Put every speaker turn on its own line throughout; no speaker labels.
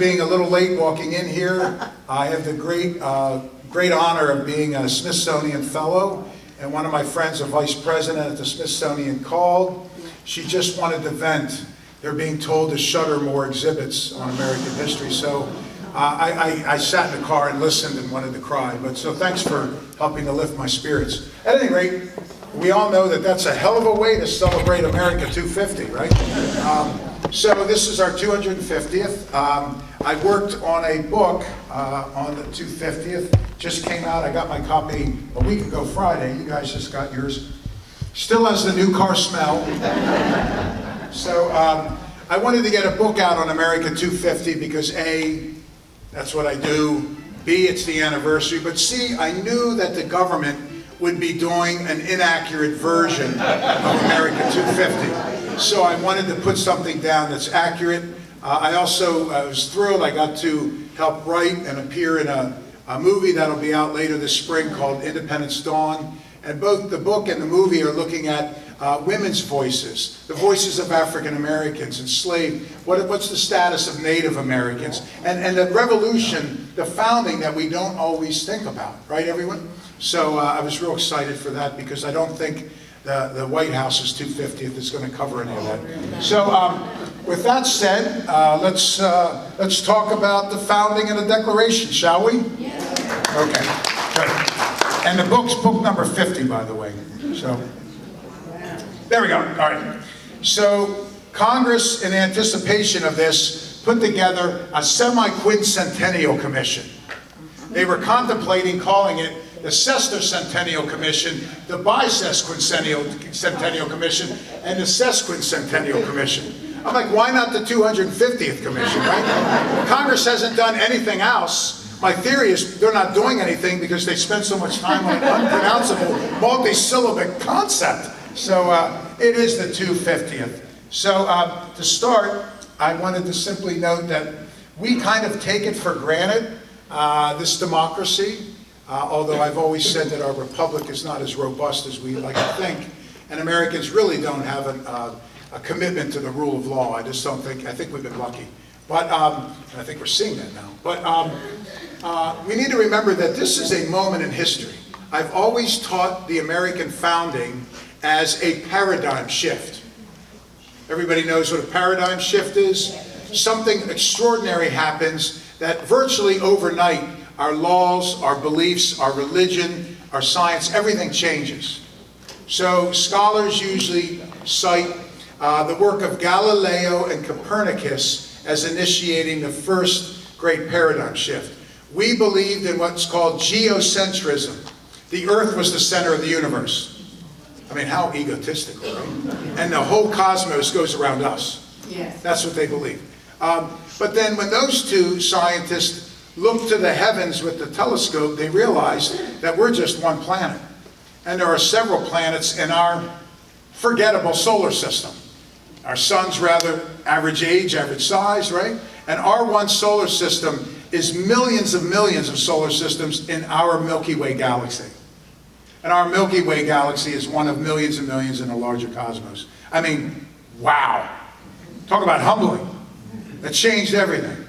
being a little late walking in here. I have the great honor of being a Smithsonian Fellow, and one of my friends, a vice president at the Smithsonian, called. She just wanted to vent. They're being told to shutter more exhibits on American history, so I sat in the car and listened and wanted to cry. But so thanks for helping to lift my spirits. At any rate, we all know that that's a hell of a way to celebrate America 250, right? So this is our 250th. I worked on a book on the 250th. Just came out. I got my copy a week ago Friday. You guys just got yours. Still has the new car smell. So I wanted to get a book out on America 250 because A, that's what I do. B, it's the anniversary. But C, I knew that the government would be doing an inaccurate version of America 250. So I wanted to put something down that's accurate. I was thrilled I got to help write and appear in a movie that'll be out later this spring called Independence Dawn. And both the book and the movie are looking at women's voices, the voices of African Americans, enslaved. What's the status of Native Americans? And the revolution, the founding that we don't always think about, right everyone? So I was real excited for that because I don't think the White House's 250th is going to cover any of that. So with that said, let's talk about the founding and the Declaration, shall we? Yeah. Okay, good. And the book's book number 50, by the way. So there we go. All right. So Congress, in anticipation of this, put together a semi-quincentennial commission. They were contemplating calling it the Sesquicentennial Commission, the Bicentennial Commission, and the Sesquicentennial Commission. I'm like, why not the 250th Commission, right? Congress hasn't done anything else. My theory is they're not doing anything because they spend so much time on an unpronounceable multi-syllabic concept. So it is the 250th. So to start, I wanted to simply note that we kind of take it for granted, this democracy. Although I've always said that our republic is not as robust as we like to think, and Americans really don't have a commitment to the rule of law. I just don't think, I think we've been lucky. But, and I think we're seeing that now. But we need to remember that this is a moment in history. I've always taught the American founding as a paradigm shift. Everybody knows what a paradigm shift is? Something extraordinary happens that virtually overnight our laws, our beliefs, our religion, our science, everything changes. So scholars usually cite the work of Galileo and Copernicus as initiating the first great paradigm shift. We believed in what's called geocentrism. The Earth was the center of the universe. I mean, how egotistical, right? And the whole cosmos goes around us. Yes. That's what they believe. But then when those two scientists looked to the heavens with the telescope, they realized that we're just one planet. And there are several planets in our forgettable solar system. Our sun's rather average age, average size, right? And our one solar system is millions of solar systems in our Milky Way galaxy. And our Milky Way galaxy is one of millions and millions in the larger cosmos. I mean, wow. Talk about humbling. That changed everything.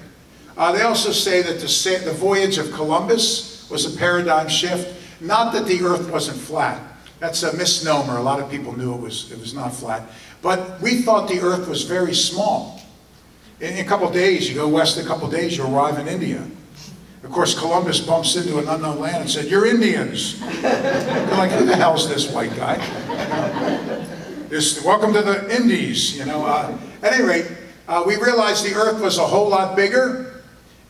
They also say that the voyage of Columbus was a paradigm shift. Not that the Earth wasn't flat. That's a misnomer. A lot of people knew it was not flat. But we thought the Earth was very small. In a couple days, you go west a couple days, you arrive in India. Of course, Columbus bumps into an unknown land and said, "You're Indians." They're like, "Who the hell's this white guy?" Welcome to the Indies, you know. At any rate, we realized the Earth was a whole lot bigger.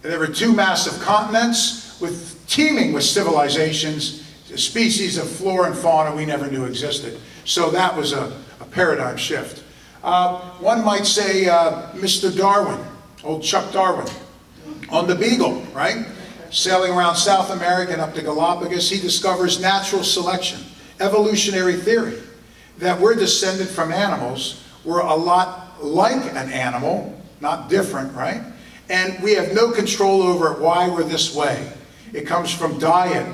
There were two massive continents teeming with civilizations, species of flora and fauna we never knew existed. So that was a paradigm shift. One might say Mr. Darwin, old Chuck Darwin, on the Beagle, right? Sailing around South America and up to Galapagos, he discovers natural selection, evolutionary theory, that we're descended from animals. We're a lot like an animal, not different, right? And we have no control over why we're this way. It comes from diet,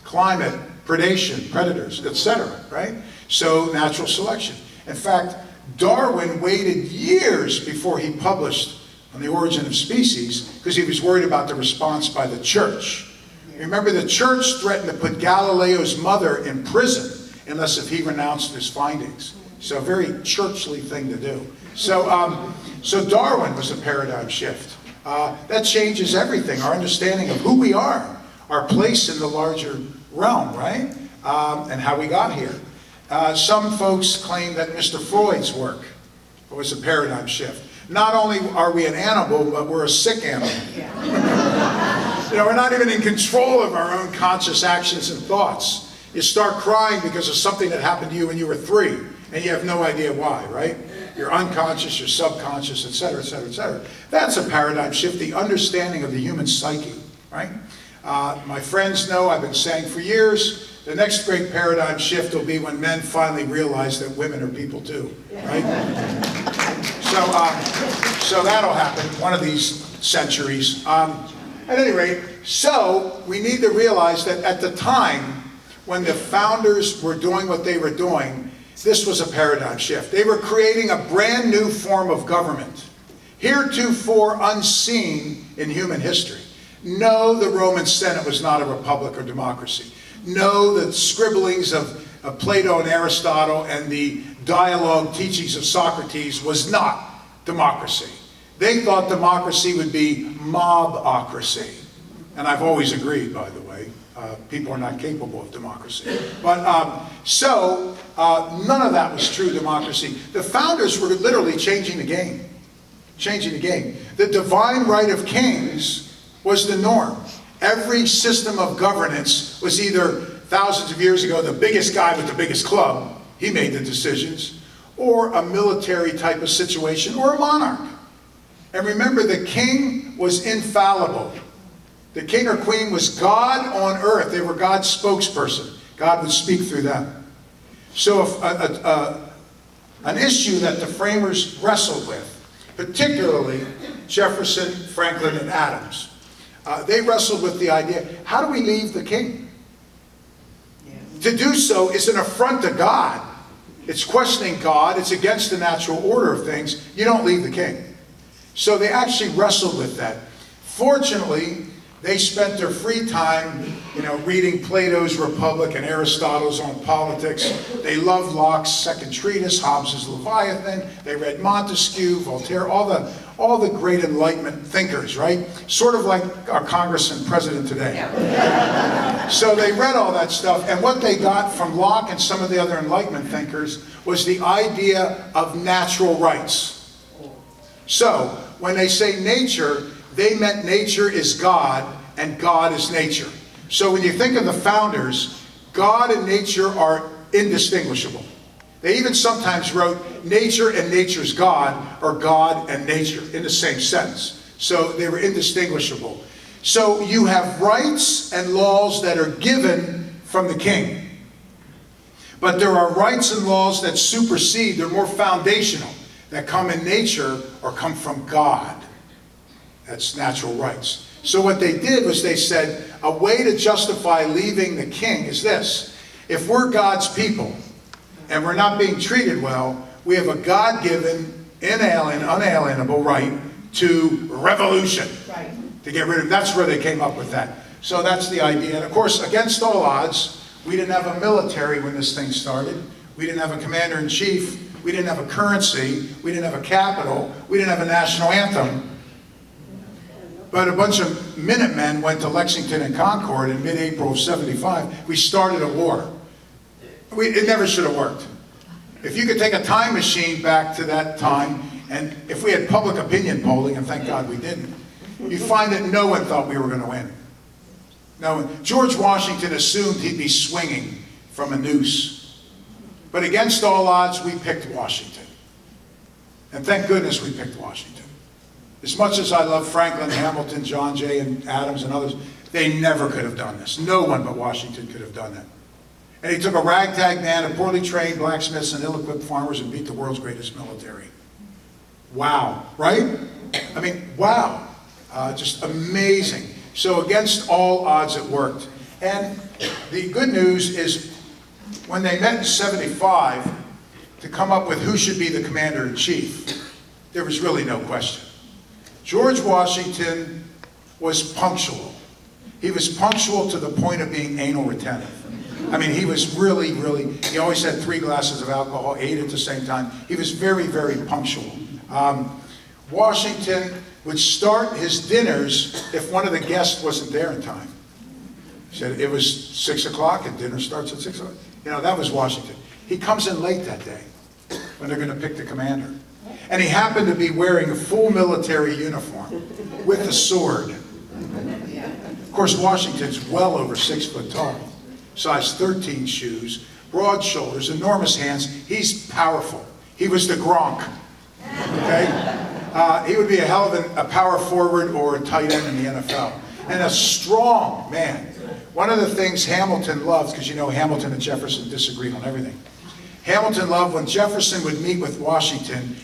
climate, predation, predators, etc., right? So natural selection. In fact, Darwin waited years before he published on the origin of species because he was worried about the response by the church. Remember, the church threatened to put Galileo's mother in prison unless if he renounced his findings. So a very churchly thing to do. So Darwin was a paradigm shift. That changes everything, our understanding of who we are, our place in the larger realm, right? And how we got here. Some folks claim that Mr. Freud's work was a paradigm shift. Not only are we an animal, but we're a sick animal. You know, we're not even in control of our own conscious actions and thoughts. You start crying because of something that happened to you when you were 3, and you have no idea why, right? You're unconscious, you're subconscious, etc., etc., etc. That's a paradigm shift, the understanding of the human psyche, right? My friends know, I've been saying for years, the next great paradigm shift will be when men finally realize that women are people too, right? So that'll happen one of these centuries. At any rate, so we need to realize that at the time when the founders were doing what they were doing, this was a paradigm shift. They were creating a brand new form of government, heretofore unseen in human history. No, the Roman Senate was not a republic or democracy. No, the scribblings of Plato and Aristotle and the dialogue teachings of Socrates was not democracy. They thought democracy would be mobocracy. And I've always agreed, by the way. People are not capable of democracy. But none of that was true democracy. The founders were literally changing the game. Changing the game. The divine right of kings was the norm. Every system of governance was either, thousands of years ago, the biggest guy with the biggest club, he made the decisions, or a military type of situation, or a monarch. And remember, the king was infallible. The king or queen was God on earth. They were God's spokesperson. God would speak through them. So if an issue that the framers wrestled with, particularly Jefferson, Franklin, and Adams, they wrestled with the idea, how do we leave the king? To do so is an affront to God. It's questioning God. It's against the natural order of things. You don't leave the king. So they actually wrestled with that. Fortunately, they spent their free time, reading Plato's Republic and Aristotle's On Politics. They loved Locke's Second Treatise, Hobbes's Leviathan. They read Montesquieu, Voltaire, all the great Enlightenment thinkers, right? Sort of like our Congress and President today. Yeah. So they read all that stuff, and what they got from Locke and some of the other Enlightenment thinkers was the idea of natural rights. So when they say nature, they meant nature is God, and God is nature. So when you think of the founders, God and nature are indistinguishable. They even sometimes wrote nature and nature's God, or God and nature, in the same sentence. So they were indistinguishable. So you have rights and laws that are given from the king. But there are rights and laws that supersede, they're more foundational, that come in nature or come from God. That's natural rights. So what they did was they said, a way to justify leaving the king is this. If we're God's people and we're not being treated well, we have a God-given, unalienable right to revolution. Right. To get rid of, that's where they came up with that. So that's the idea. And of course, against all odds, we didn't have a military when this thing started. We didn't have a commander-in-chief. We didn't have a currency. We didn't have a capital. We didn't have a national anthem. But a bunch of Minutemen went to Lexington and Concord in mid-April of '75. We started a war. It never should have worked. If you could take a time machine back to that time, and if we had public opinion polling, and thank God we didn't, you'd find that no one thought we were going to win. No one. George Washington assumed he'd be swinging from a noose. But against all odds, we picked Washington. And thank goodness we picked Washington. As much as I love Franklin, Hamilton, John Jay, and Adams and others, they never could have done this. No one but Washington could have done that. And he took a ragtag band of poorly trained blacksmiths and ill-equipped farmers and beat the world's greatest military. Wow, right? I mean, wow. Just amazing. So against all odds, it worked. And the good news is when they met in '75 to come up with who should be the commander-in-chief, there was really no question. George Washington was punctual. He was punctual to the point of being anal retentive. I mean, he was really, he always had 3 glasses of alcohol, ate at the same time. He was very, very punctual. Washington would start his dinners if one of the guests wasn't there in time. He said it was 6 o'clock and dinner starts at 6 o'clock. You know, that was Washington. He comes in late that day when they're going to pick the commander. And he happened to be wearing a full military uniform with a sword. Of course, Washington's well over 6 foot tall, size 13 shoes, broad shoulders, enormous hands. He's powerful. He was the Gronk. Okay? He would be a hell of a power forward or a tight end in the NFL. And a strong man. One of the things Hamilton loves, because you know Hamilton and Jefferson disagreed on everything. Hamilton loved when Jefferson would meet with Washington,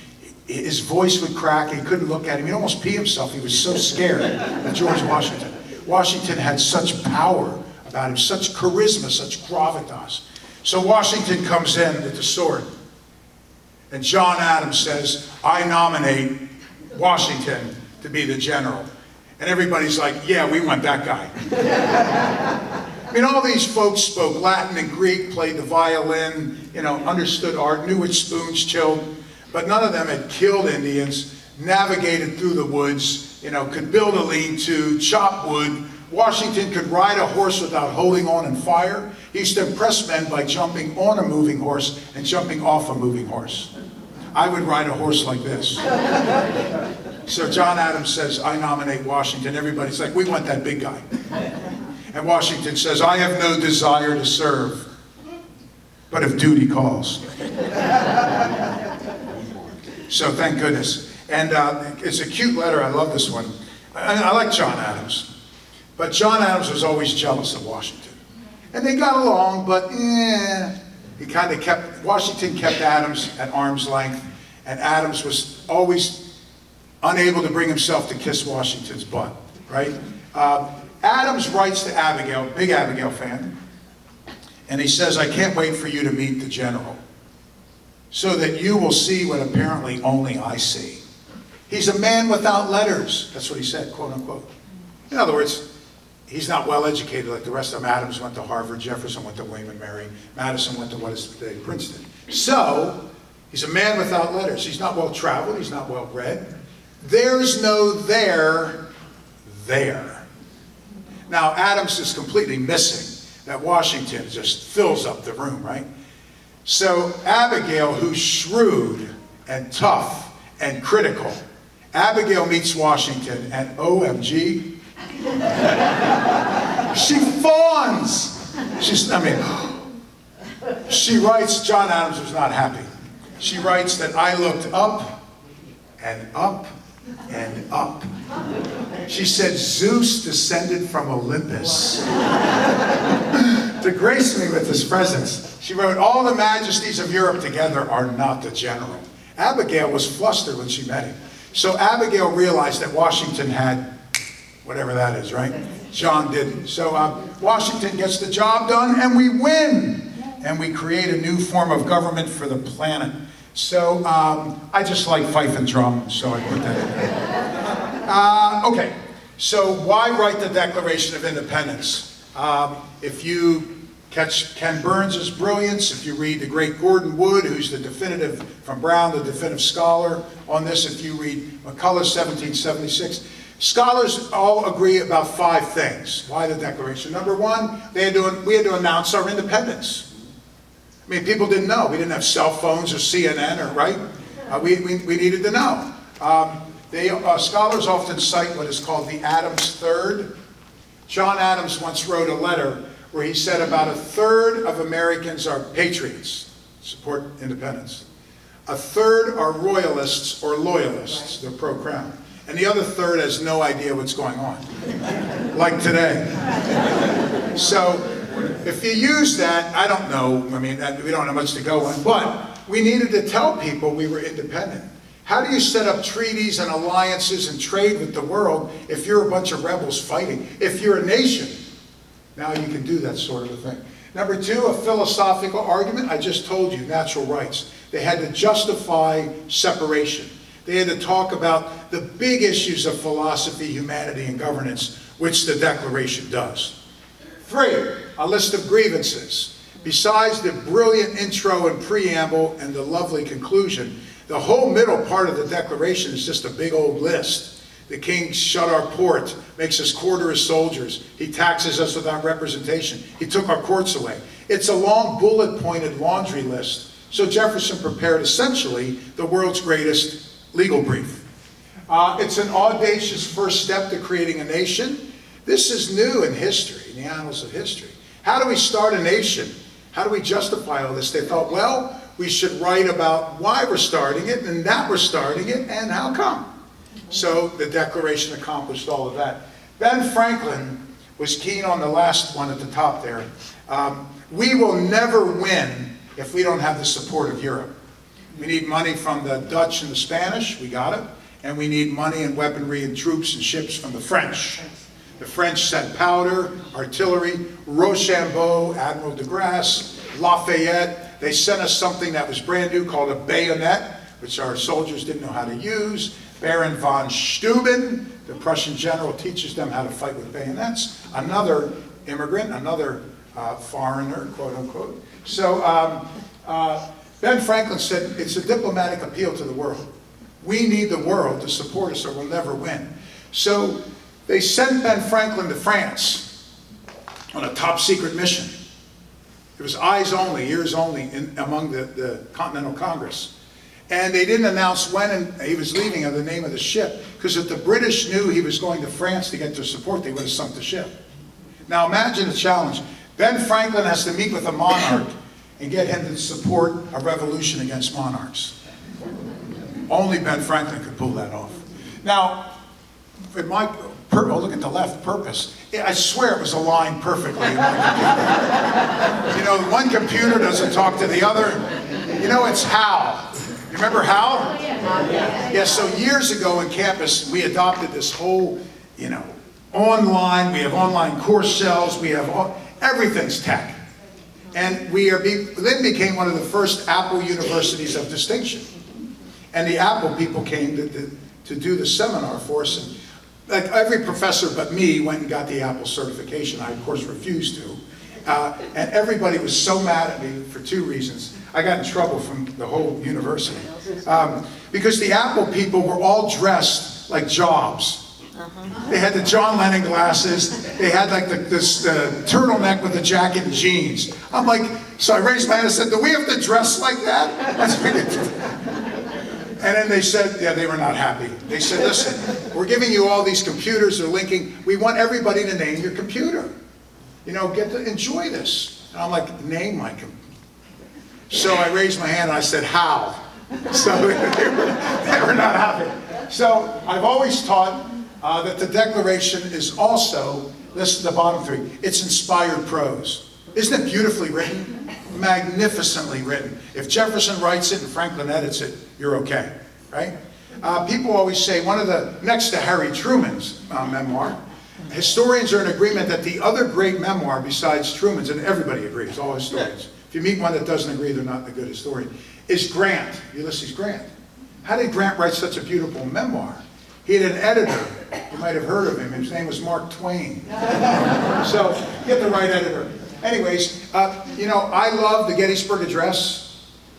his voice would crack, he couldn't look at him, he'd almost pee himself, he was so scared of George Washington. Washington had such power about him, such charisma, such gravitas. So Washington comes in with the sword, and John Adams says, I nominate Washington to be the general. And everybody's like, yeah, we want that guy. I mean, all these folks spoke Latin and Greek, played the violin, you know, understood art, knew which spoons chilled, but none of them had killed Indians, navigated through the woods, you know, could build a lean-to, chop wood. Washington could ride a horse without holding on and fire. He used to impress men by jumping on a moving horse and jumping off a moving horse. I would ride a horse like this. So John Adams says, I nominate Washington. Everybody's like, we want that big guy. And Washington says, I have no desire to serve, but if duty calls. So thank goodness. And it's a cute letter. I love this one. I like John Adams. But John Adams was always jealous of Washington. And they got along, but he kind of kept, Washington kept Adams at arm's length, and Adams was always unable to bring himself to kiss Washington's butt, right? Adams writes to Abigail, big Abigail fan, and he says, I can't wait for you to meet the general, so that you will see what apparently only I see. He's a man without letters. That's what he said, quote unquote. In other words, he's not well educated like the rest of them. Adams went to Harvard, Jefferson went to William and Mary, Madison went to what is today Princeton. So, he's a man without letters. He's not well traveled, he's not well read. There's no there. Now, Adams is completely missing that Washington just fills up the room, right? So Abigail, who's shrewd and tough and critical, Abigail meets Washington and OMG, she fawns. She writes, John Adams was not happy. She writes that I looked up and up and up. She said, Zeus descended from Olympus to grace me with his presence. She wrote, all the majesties of Europe together are not the general. Abigail was flustered when she met him. So Abigail realized that Washington had whatever that is, right? John didn't. So Washington gets the job done and we win. And we create a new form of government for the planet. So I just like fife and drum, so I put that in there. Okay, so why write the Declaration of Independence? If you catch Ken Burns' brilliance, if you read the great Gordon Wood, who's the definitive, from Brown, the definitive scholar on this, if you read McCullough's 1776, scholars all agree about 5 things. Why the Declaration? Number one, we had to announce our independence. I mean, people didn't know. We didn't have cell phones or CNN, or right? We needed to know. Scholars often cite what is called the Adams Third. John Adams once wrote a letter where he said about 1/3 of Americans are patriots, support independence. 1/3 are royalists or loyalists, they're pro-crown. And the other 1/3 has no idea what's going on, like today. So, if you use that, I don't know, I mean, we don't have much to go on, but we needed to tell people we were independent. How do you set up treaties and alliances and trade with the world if you're a bunch of rebels fighting? If you're a nation, now you can do that sort of a thing. Number 2, a philosophical argument. I just told you, natural rights. They had to justify separation. They had to talk about the big issues of philosophy, humanity, and governance, which the Declaration does. 3, a list of grievances. Besides the brilliant intro and preamble and the lovely conclusion, the whole middle part of the Declaration is just a big old list. The king shut our port, makes us quarter as soldiers. He taxes us without representation. He took our courts away. It's a long bullet-pointed laundry list. So Jefferson prepared essentially the world's greatest legal brief. It's an audacious first step to creating a nation. This is new in history, in the annals of history. How do we start a nation? How do we justify all this? They thought, well, we should write about why we're starting it, and that we're starting it, and how come. So the Declaration accomplished all of that. Ben Franklin was keen on the last one at the top there. We will never win if we don't have the support of Europe. We need money from the Dutch and the Spanish, we got it, and we need money and weaponry and troops and ships from the French. The French sent powder, artillery, Rochambeau, Admiral de Grasse, Lafayette. They sent us something that was brand new called a bayonet, which our soldiers didn't know how to use. Baron von Steuben, the Prussian general, teaches them how to fight with bayonets. Another immigrant, another foreigner, quote unquote. So Ben Franklin said, it's a diplomatic appeal to the world. We need the world to support us or we'll never win. So they sent Ben Franklin to France on a top secret mission. It was eyes only, ears only among the Continental Congress. And they didn't announce when he was leaving or the name of the ship, because if the British knew he was going to France to get their support, they would have sunk the ship. Now imagine the challenge. Ben Franklin has to meet with a monarch and get him to support a revolution against monarchs. Only Ben Franklin could pull that off. Now, in my, look at the left, purpose. I swear it was aligned perfectly in one computer. You know, one computer doesn't talk to the other. You know, it's Hal. You remember Hal? Yeah, so years ago in campus, we adopted this whole, you know, online, we have online course shells, we have everything's tech. And Lynn became one of the first Apple universities of distinction. And the Apple people came to do the seminar for us. And like every professor but me went and got the Apple certification. I, of course, refused to. And everybody was so mad at me for 2 reasons. I got in trouble from the whole university. Because the Apple people were all dressed like Jobs. They had the John Lennon glasses. They had like this turtleneck with the jacket and jeans. I'm like, so I raised my hand and said, do we have to dress like that? That's ridiculous. And then they said, yeah, they were not happy. They said, listen, we're giving you all these computers, they're linking. We want everybody to name your computer. You know, get to enjoy this. And I'm like, name my computer. So I raised my hand and I said, how? So they were not happy. So I've always taught that the Declaration is also, listen to the bottom 3, it's inspired prose. Isn't it beautifully written? Magnificently written. If Jefferson writes it and Franklin edits it, you're okay, right? People always say, next to Harry Truman's memoir, historians are in agreement that the other great memoir besides Truman's, and everybody agrees, all historians, if you meet one that doesn't agree, they're not a good historian, is Grant, Ulysses Grant. How did Grant write such a beautiful memoir? He had an editor. You might have heard of him. His name was Mark Twain. So, get the right editor. Anyways, you know, I love the Gettysburg Address.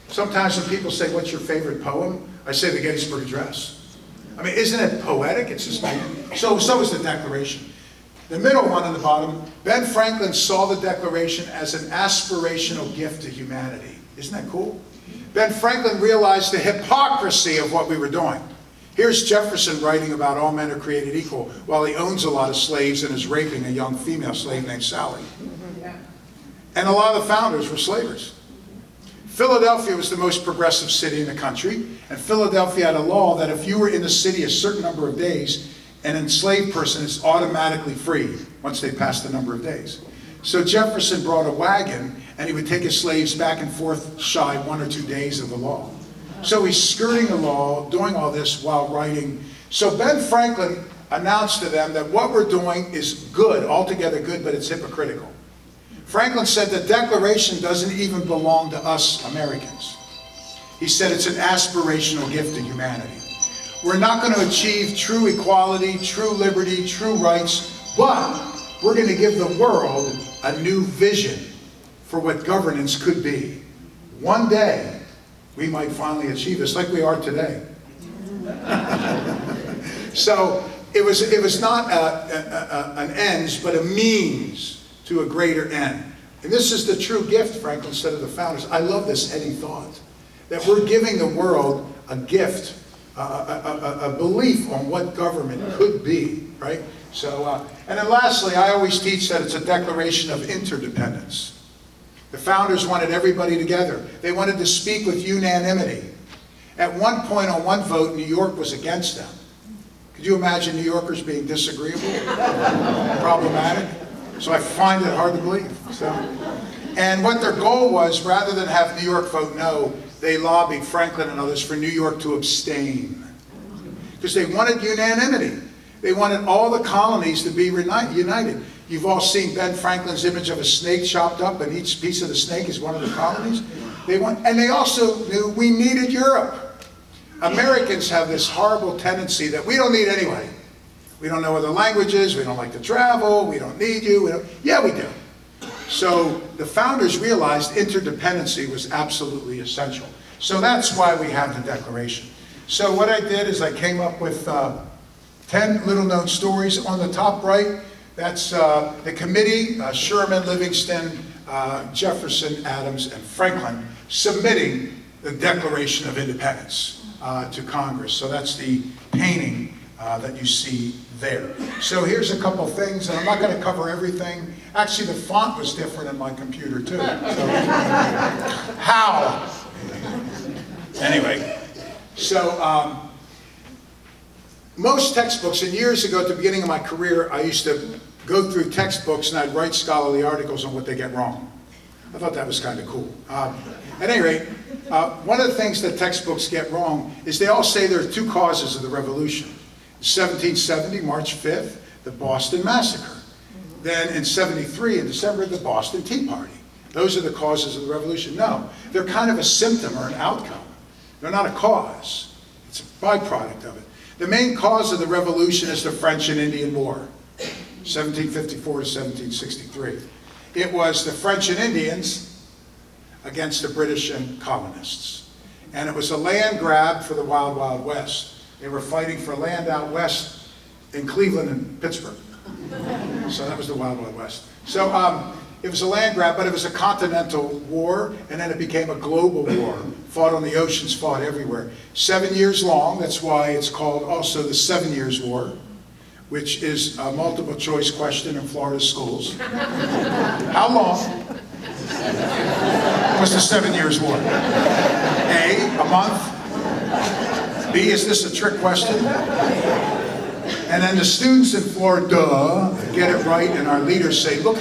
Sometimes when people say, what's your favorite poem? I say the Gettysburg Address. I mean, isn't it poetic? It's just like, so is the Declaration. The middle one on the bottom, Ben Franklin saw the Declaration as an aspirational gift to humanity. Isn't that cool? Ben Franklin realized the hypocrisy of what we were doing. Here's Jefferson writing about all men are created equal while he owns a lot of slaves and is raping a young female slave named Sally. And a lot of the founders were slavers. Philadelphia was the most progressive city in the country, and Philadelphia had a law that if you were in the city a certain number of days, an enslaved person is automatically free once they pass the number of days. So Jefferson brought a wagon, and he would take his slaves back and forth shy 1 or 2 days of the law. So he's skirting the law, doing all this while writing. So Ben Franklin announced to them that what we're doing is good, altogether good, but it's hypocritical. Franklin said the Declaration doesn't even belong to us Americans. He said it's an aspirational gift to humanity. We're not going to achieve true equality, true liberty, true rights, but we're going to give the world a new vision for what governance could be. One day, we might finally achieve this like we are today. So it was not an ends, but a means to a greater end. And this is the true gift, Franklin said of the founders. I love this heady thought, that we're giving the world a gift, a belief on what government could be, right? So, and then lastly, I always teach that it's a declaration of interdependence. The founders wanted everybody together. They wanted to speak with unanimity. At one point on one vote, New York was against them. Could you imagine New Yorkers being disagreeable, problematic? So I find it hard to believe. So, and what their goal was, rather than have New York vote no, they lobbied Franklin and others for New York to abstain. Because they wanted unanimity. They wanted all the colonies to be united. You've all seen Ben Franklin's image of a snake chopped up, and each piece of the snake is one of the colonies. And they also knew we needed Europe. Americans have this horrible tendency that we don't need anyway. We don't know other languages, we don't like to travel, we don't need you. Yeah, we do. So the founders realized interdependency was absolutely essential. So that's why we have the Declaration. So what I did is I came up with 10 little-known stories. On the top right, that's the committee, Sherman, Livingston, Jefferson, Adams, and Franklin, submitting the Declaration of Independence to Congress. So that's the painting that you see there. So here's a couple things, and I'm not going to cover everything. Actually, the font was different in my computer, too. So, how? Anyway, so most textbooks, and years ago at the beginning of my career, I used to go through textbooks and I'd write scholarly articles on what they get wrong. I thought that was kind of cool. At any rate, one of the things that textbooks get wrong is they all say there are two causes of the revolution. In 1770, March 5th, the Boston Massacre. Then in 73, in December, the Boston Tea Party. Those are the causes of the revolution. No, they're kind of a symptom or an outcome. They're not a cause. It's a byproduct of it. The main cause of the revolution is the French and Indian War, 1754 to 1763. It was the French and Indians against the British and colonists. And it was a land grab for the Wild Wild West. They were fighting for land out west in Cleveland and Pittsburgh. So that was the Wild Wild West. So it was a land grab, but it was a continental war, and then it became a global war. Fought on the oceans, fought everywhere. 7 years long, that's why it's called also the 7 Years' War, which is a multiple choice question in Florida schools. How long was the 7 Years' War? A month. B, is this a trick question? And then the students in Florida get it right, and our leaders say, look,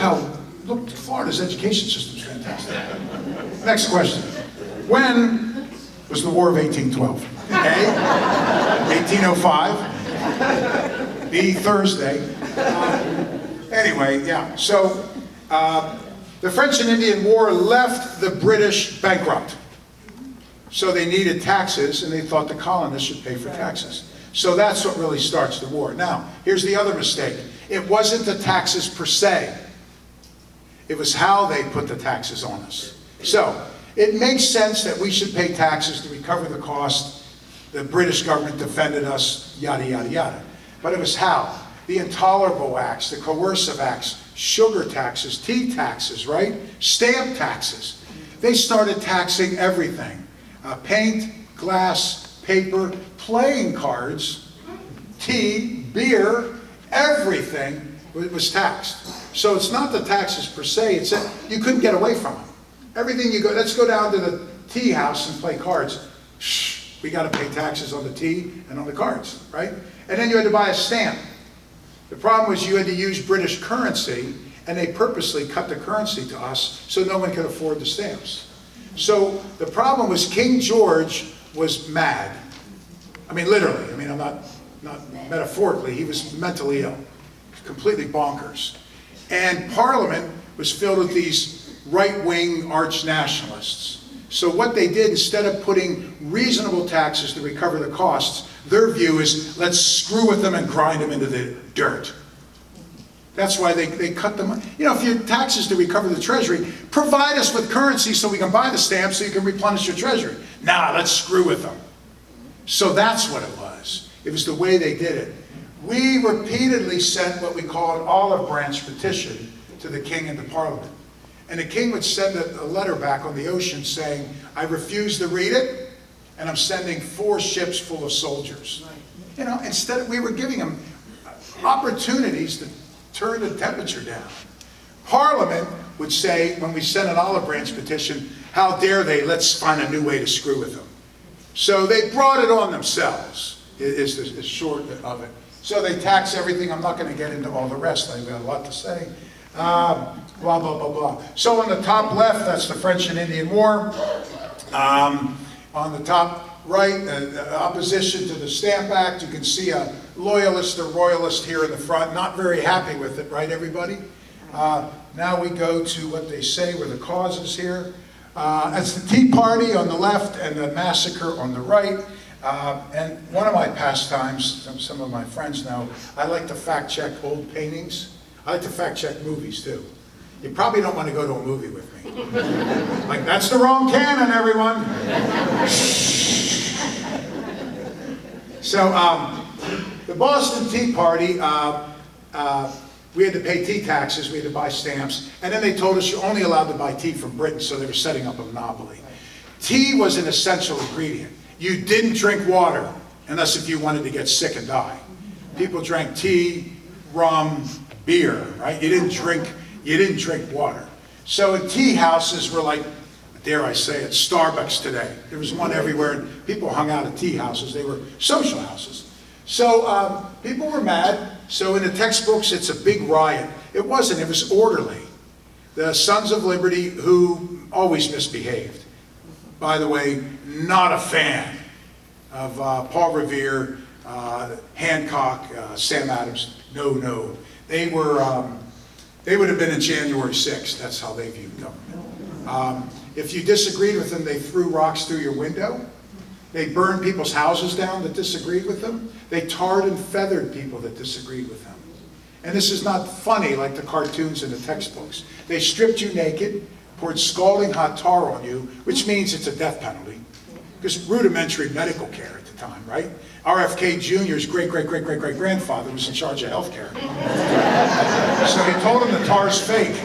Florida's education system is fantastic. Next question. When was the War of 1812? A, 1805. B, Thursday. Anyway, yeah. So the French and Indian War left the British bankrupt. So they needed taxes, and they thought the colonists should pay for taxes. So that's what really starts the war. Now, here's the other mistake. It wasn't the taxes per se. It was how they put the taxes on us. So it makes sense that we should pay taxes to recover the cost. The British government defended us, yada, yada, yada. But it was how. The intolerable acts, the coercive acts, sugar taxes, tea taxes, right? Stamp taxes. They started taxing everything. Paint, glass, paper, playing cards, tea, beer, everything was taxed. So it's not the taxes per se, it's that you couldn't get away from them. Everything you go, let's go down to the tea house and play cards. Shh, we got to pay taxes on the tea and on the cards, right? And then you had to buy a stamp. The problem was you had to use British currency, and they purposely cut the currency to us so no one could afford the stamps. So the problem was King George was mad. I mean, literally. I mean, I'm not metaphorically. He was mentally ill, completely bonkers. And Parliament was filled with these right-wing arch nationalists. So what they did, instead of putting reasonable taxes to recover the costs, their view is, let's screw with them and grind them into the dirt. That's why they cut them. You know, if your taxes to recover the treasury, provide us with currency so we can buy the stamps so you can replenish your treasury. Nah, let's screw with them. So that's what it was. It was the way they did it. We repeatedly sent what we call an olive branch petition to the king and the parliament. And the king would send a letter back on the ocean saying, I refuse to read it, and I'm sending 4 ships full of soldiers. You know, instead we were giving them opportunities to turn the temperature down. Parliament would say, when we sent an olive branch petition, how dare they, let's find a new way to screw with them. So they brought it on themselves, is the short of it. So they tax everything. I'm not going to get into all the rest. I've got a lot to say. Blah, blah, blah, blah. So on the top left, that's the French and Indian War. On the top right, opposition to the Stamp Act. You can see a loyalist or royalist here in the front. Not very happy with it, right, everybody? Now we go to what they say were the causes here. That's the Tea Party on the left and the massacre on the right. And one of my pastimes, some of my friends know, I like to fact check old paintings. I like to fact check movies too. You probably don't want to go to a movie with me. Like, that's the wrong canon, everyone. So the Boston Tea Party, we had to pay tea taxes, we had to buy stamps, and then they told us you're only allowed to buy tea from Britain, so they were setting up a monopoly. Tea was an essential ingredient. You didn't drink water unless if you wanted to get sick and die. People drank tea, rum, beer, right? You didn't drink water. So tea houses were like, dare I say it, Starbucks today. There was one everywhere, and people hung out at tea houses. They were social houses. So people were mad. So in the textbooks, it's a big riot. It wasn't, it was orderly. The Sons of Liberty, who always misbehaved. By the way, not a fan of Paul Revere, Hancock, Sam Adams. No. They would have been in January 6th. That's how they viewed government. If you disagreed with them, they threw rocks through your window. They burned people's houses down that disagreed with them. They tarred and feathered people that disagreed with them. And this is not funny like the cartoons in the textbooks. They stripped you naked, poured scalding hot tar on you, which means it's a death penalty. Because rudimentary medical care at the time, right? RFK Jr.'s great-great-great-great-great-grandfather was in charge of health care. So he told him the tar's fake.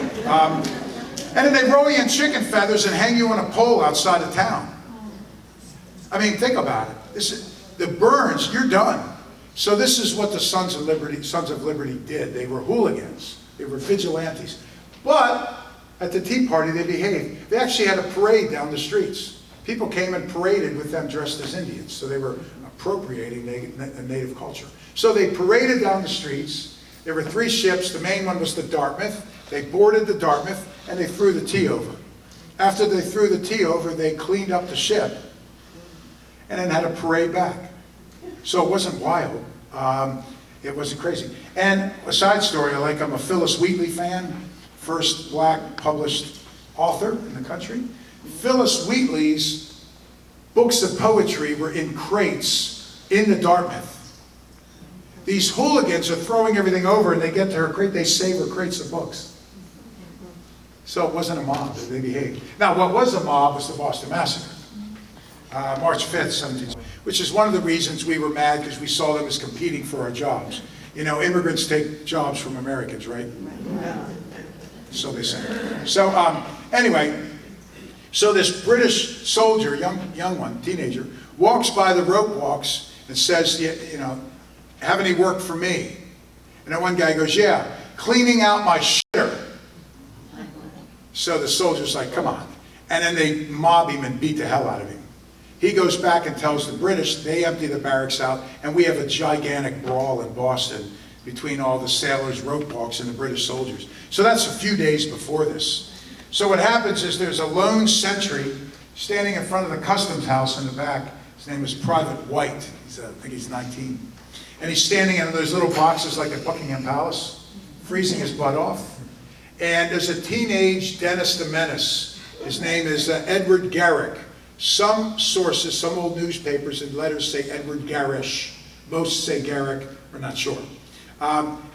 And then they roll you in chicken feathers and hang you on a pole outside of town. I mean, think about it. The burns, you're done. So this is what the Sons of Liberty did. They were hooligans. They were vigilantes. But at the Tea Party, they behaved. They actually had a parade down the streets. People came and paraded with them dressed as Indians. So they were appropriating native culture. So they paraded down the streets. There were 3 ships. The main one was the Dartmouth. They boarded the Dartmouth and they threw the tea over. After they threw the tea over, they cleaned up the ship and then had a parade back. So it wasn't wild. It wasn't crazy. And a side story, I'm a Phyllis Wheatley fan, first black published author in the country. Phyllis Wheatley's books of poetry were in crates in the Dartmouth. These hooligans are throwing everything over and they get to her crate, they save her crates of books. So it wasn't a mob, they behaved. Now what was a mob was the Boston Massacre. March 5th, 17, which is one of the reasons we were mad, because we saw them as competing for our jobs. You know, immigrants take jobs from Americans, right? So they say. So anyway, so this British soldier, young one, teenager, walks by the rope walks and says, you know, have any work for me? And then one guy goes, yeah, cleaning out my shitter. So the soldier's like, come on. And then they mob him and beat the hell out of him. He goes back and tells the British, they empty the barracks out, and we have a gigantic brawl in Boston between all the sailors, rope walks, and the British soldiers. So that's a few days before this. So what happens is there's a lone sentry standing in front of the customs house in the back. His name is Private White. I think he's 19. And he's standing in those little boxes like at Buckingham Palace, freezing his butt off. And there's a teenage Dennis the Menace His name is Edward Garrick. Some sources, some old newspapers and letters say Edward Garish. Most say Garrick, we're not sure.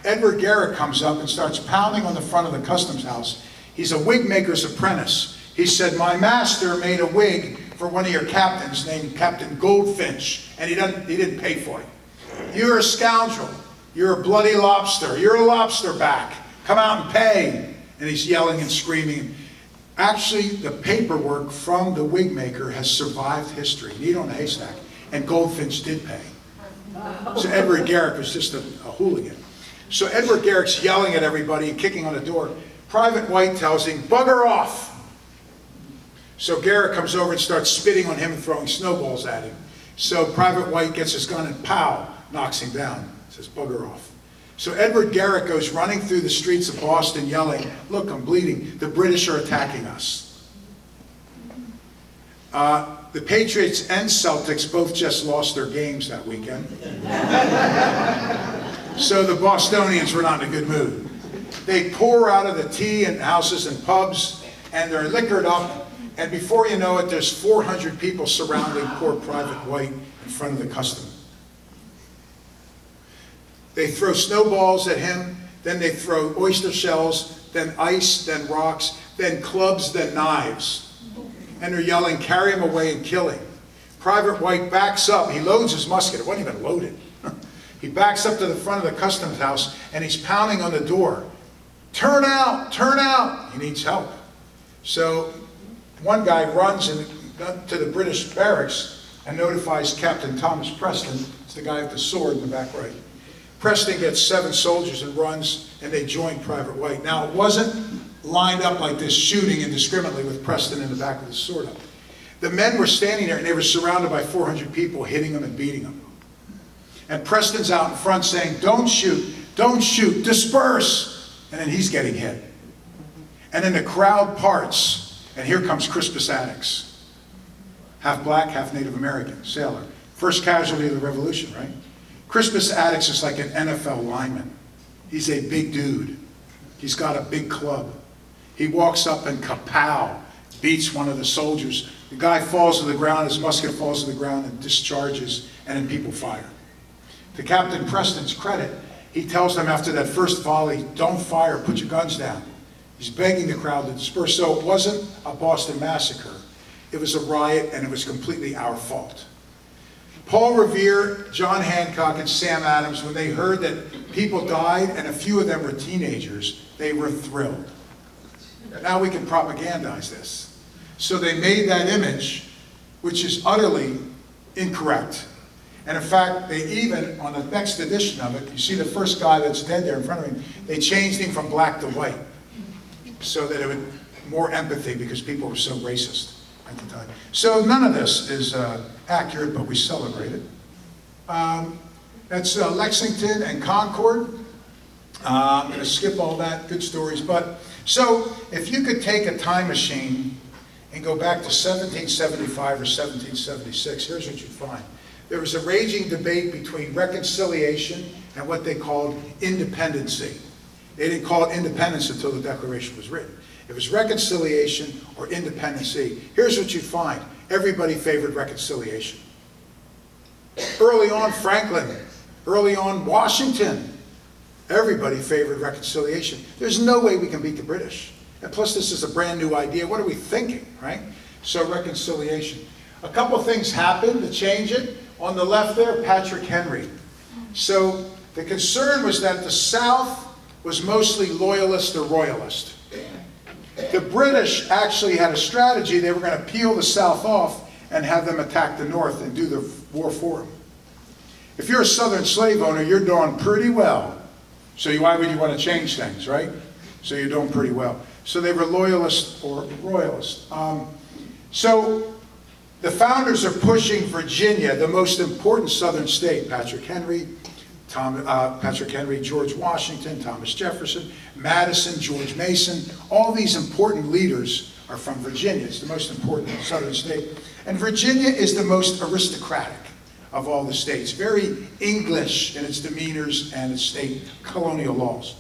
Edward Garrick comes up and starts pounding on the front of the customs house. He's a wig maker's apprentice. He said, my master made a wig for one of your captains named Captain Goldfinch, and he didn't pay for it. You're a scoundrel. You're a bloody lobster. You're a lobster back. Come out and pay. And he's yelling and screaming. Actually, the paperwork from the wig maker has survived history. Needle in a haystack. And Goldfinch did pay. So Edward Garrick was just a hooligan. So Edward Garrick's yelling at everybody and kicking on the door. Private White tells him, bugger off. So Garrick comes over and starts spitting on him and throwing snowballs at him. So Private White gets his gun and pow, knocks him down. Says, bugger off. So Edward Garrick goes running through the streets of Boston yelling, look, I'm bleeding. The British are attacking us. The Patriots and Celtics both just lost their games that weekend. So the Bostonians were not in a good mood. They pour out of the tea and houses and pubs, and they're liquored up. And before you know it, there's 400 people surrounding poor Private White in front of the custom. They throw snowballs at him, then they throw oyster shells, then ice, then rocks, then clubs, then knives. And they're yelling, carry him away and kill him. Private White backs up. He loads his musket. It wasn't even loaded. He backs up to the front of the customs house, and he's pounding on the door. Turn out, turn out. He needs help. So one guy runs to the British barracks and notifies Captain Thomas Preston. It's the guy with the sword in the back right. Preston gets 7 soldiers and runs, and they join Private White. Now, it wasn't lined up like this, shooting indiscriminately with Preston in the back with his sword up. The men were standing there, and they were surrounded by 400 people, hitting them and beating them. And Preston's out in front saying, don't shoot, disperse. And then he's getting hit. And then the crowd parts, and here comes Crispus Attucks. Half black, half Native American, sailor. First casualty of the Revolution, right? Crispus Attucks is like an NFL lineman. He's a big dude. He's got a big club. He walks up and kapow, beats one of the soldiers. The guy falls to the ground, his musket falls to the ground and discharges, and then people fire. To Captain Preston's credit, he tells them after that first volley, don't fire, put your guns down. He's begging the crowd to disperse. So it wasn't a Boston massacre. It was a riot, and it was completely our fault. Paul Revere, John Hancock, and Sam Adams, when they heard that people died, and a few of them were teenagers, they were thrilled. Now we can propagandize this. So they made that image, which is utterly incorrect. And in fact, they even, on the next edition of it, you see the first guy that's dead there in front of him, they changed him from black to white, so that it would more empathy, because people were so racist at the time. So none of this is accurate, but we celebrate it. That's Lexington and Concord. I'm going to skip all that, good stories. But so if you could take a time machine and go back to 1775 or 1776, here's what you'd find. There was a raging debate between reconciliation and what they called independency. They didn't call it independence until the Declaration was written. It was reconciliation or independency. Here's what you'd find. Everybody favored reconciliation. Early on, Franklin. Early on, Washington. Everybody favored reconciliation. There's no way we can beat the British. And plus, this is a brand new idea. What are we thinking, right? So reconciliation. A couple things happened to change it. On the left there, Patrick Henry. So the concern was that the South was mostly loyalist or royalist. The British actually had a strategy. They were going to peel the South off and have them attack the North and do the war for them. If you're a Southern slave owner, you're doing pretty well. So why would you want to change things, right? So you're doing pretty well. So they were loyalist or royalist. So the founders are pushing Virginia, the most important Southern state. Patrick Henry, George Washington, Thomas Jefferson, Madison, George Mason. All these important leaders are from Virginia. It's the most important Southern state. And Virginia is the most aristocratic of all the states. Very English in its demeanors and its state colonial laws.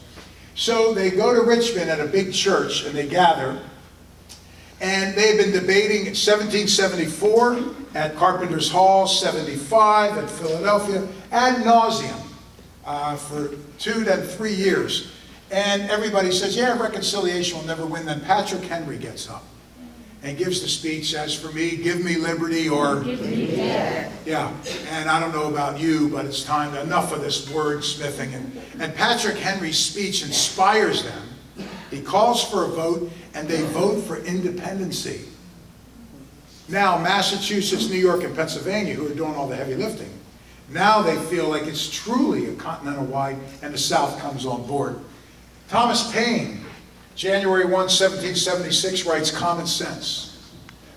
So they go to Richmond at a big church and they gather. And they had been debating in 1774 at Carpenter's Hall, 75 at Philadelphia, ad nauseum for 2 to 3 years. And everybody says, yeah, reconciliation will never win. Then Patrick Henry gets up and gives the speech, as for me, give me liberty or... Give me death. Yeah, and I don't know about you, but it's time, enough of this wordsmithing. And Patrick Henry's speech inspires them. He calls for a vote, and they vote for independency. Now, Massachusetts, New York, and Pennsylvania, who are doing all the heavy lifting, now they feel like it's truly a continental-wide, and the South comes on board. Thomas Paine, January 1, 1776, writes Common Sense.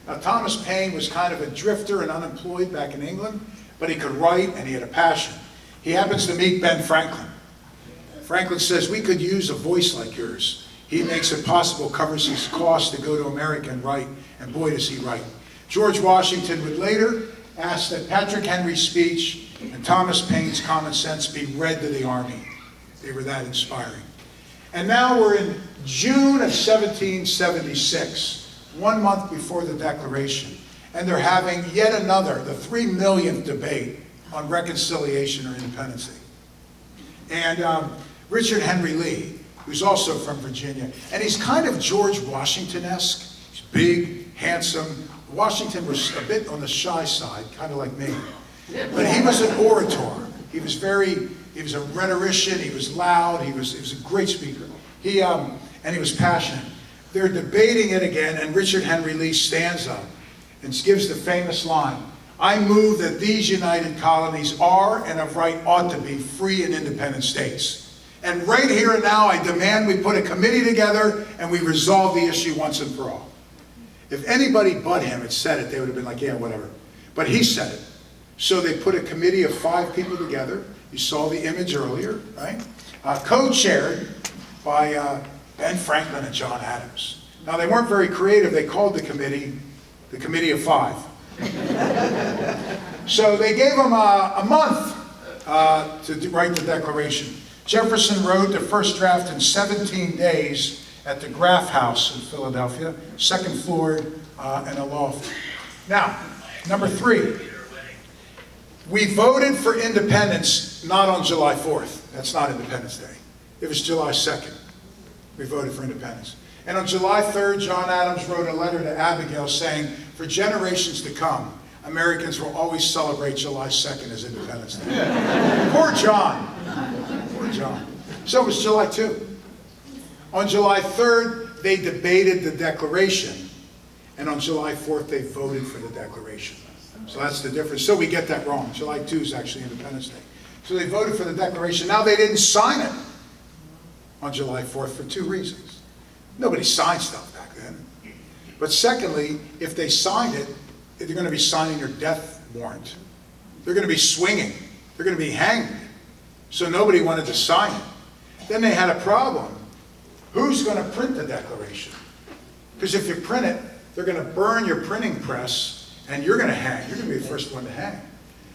Now, Thomas Paine was kind of a drifter and unemployed back in England, but he could write and he had a passion. He happens to meet Ben Franklin. Franklin says, we could use a voice like yours. He makes it possible, covers his costs to go to America and write, and boy does he write. George Washington would later ask that Patrick Henry's speech and Thomas Paine's Common Sense be read to the army. They were that inspiring. And now we're in June of 1776, 1 month before the Declaration, and they're having yet another, the 3 millionth debate on reconciliation or independency. And Richard Henry Lee, who's also from Virginia, and he's kind of George Washington-esque. He's big, handsome. Washington was a bit on the shy side, kind of like me. But he was an orator. He was a rhetorician, he was loud, he was a great speaker. And he was passionate. They're debating it again, and Richard Henry Lee stands up and gives the famous line, I move that these united colonies are and of right ought to be free and independent states. And right here and now I demand we put a committee together and we resolve the issue once and for all. If anybody but him had said it, they would have been like, yeah, whatever. But he said it. So they put a committee of 5 people together. You saw the image earlier, right? Co-chaired by Ben Franklin and John Adams. Now, they weren't very creative. They called the Committee of 5. So they gave them a month to write the Declaration. Jefferson wrote the first draft in 17 days at the Graff House in Philadelphia, 2nd floor and a loft. Now, number 3. We voted for independence not on July 4th. That's not Independence Day. It was July 2nd. We voted for independence. And on July 3rd, John Adams wrote a letter to Abigail saying, for generations to come, Americans will always celebrate July 2nd as Independence Day. Poor John. Poor John. So it was July 2. On July 3rd, they debated the Declaration. And on July 4th, they voted for the Declaration. So that's the difference. So we get that wrong. July 2 is actually Independence Day. So they voted for the Declaration. Now they didn't sign it on July 4th for 2 reasons. Nobody signed stuff back then. But secondly, if they signed it, they're going to be signing your death warrant. They're going to be swinging. They're going to be hanged. So nobody wanted to sign it. Then they had a problem. Who's going to print the Declaration? Because if you print it, they're going to burn your printing press and you're going to hang. You're going to be the first one to hang.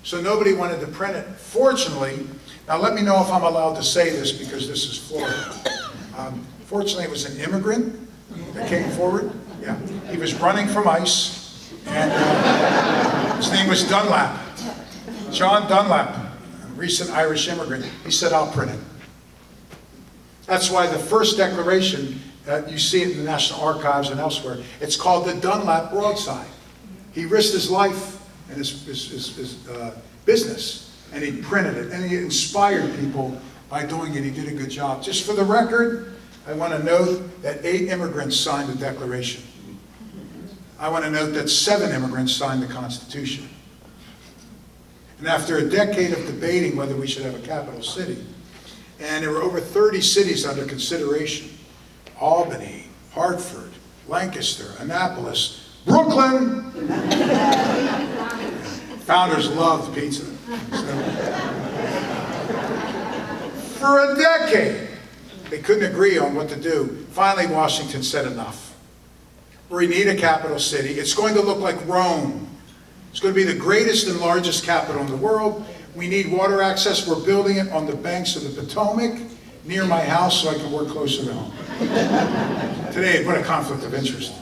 So nobody wanted to print it. Fortunately, now let me know if I'm allowed to say this because this is Florida. Fortunately, it was an immigrant that came forward. Yeah, he was running from ICE, and his name was Dunlap. John Dunlap, a recent Irish immigrant. He said, I'll print it. That's why the first Declaration, you see it in the National Archives and elsewhere, it's called the Dunlap Broadside. He risked his life and his business, and he printed it, and he inspired people by doing it. He did a good job. Just for the record, I want to note that 8 immigrants signed the Declaration. I want to note that 7 immigrants signed the Constitution. And after a decade of debating whether we should have a capital city, and there were over 30 cities under consideration, Albany, Hartford, Lancaster, Annapolis, Brooklyn. Founders loved pizza. So, for a decade, they couldn't agree on what to do. Finally, Washington said enough. We need a capital city. It's going to look like Rome. It's going to be the greatest and largest capital in the world. We need water access. We're building it on the banks of the Potomac, near my house, so I can work closer to home. Today, what a conflict of interest.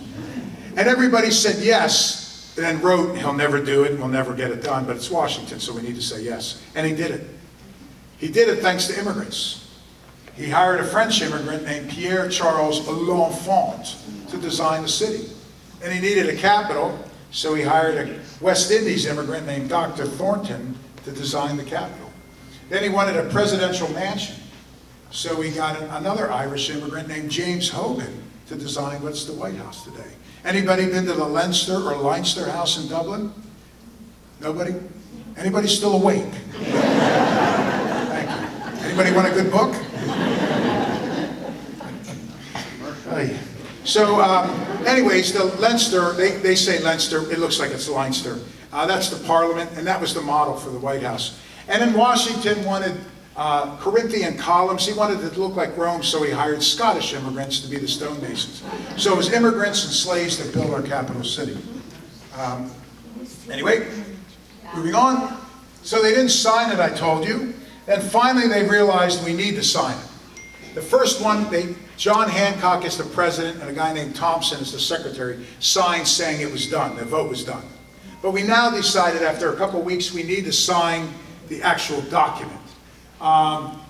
And everybody said yes, and then wrote, he'll never do it, and we'll never get it done, but it's Washington, so we need to say yes. And he did it. He did it thanks to immigrants. He hired a French immigrant named Pierre Charles L'Enfant to design the city. And he needed a capital, so he hired a West Indies immigrant named Dr. Thornton to design the capital. Then he wanted a presidential mansion, so he got another Irish immigrant named James Hogan to design what's the White House today. Anybody been to the Leinster or Leinster House in Dublin? Nobody? Anybody still awake? Thank you. Anybody want a good book? So, anyways, the Leinster, they say Leinster, it looks like it's Leinster. That's the Parliament, and that was the model for the White House. And then Washington wanted Corinthian columns. He wanted it to look like Rome, so he hired Scottish immigrants to be the stonemasons. So it was immigrants and slaves that built our capital city. Anyway, moving on. So they didn't sign it, I told you. And finally they realized we need to sign it. The first one, John Hancock is the president, and a guy named Thompson is the secretary, signed saying it was done, the vote was done. But we now decided after a couple of weeks we need to sign the actual document.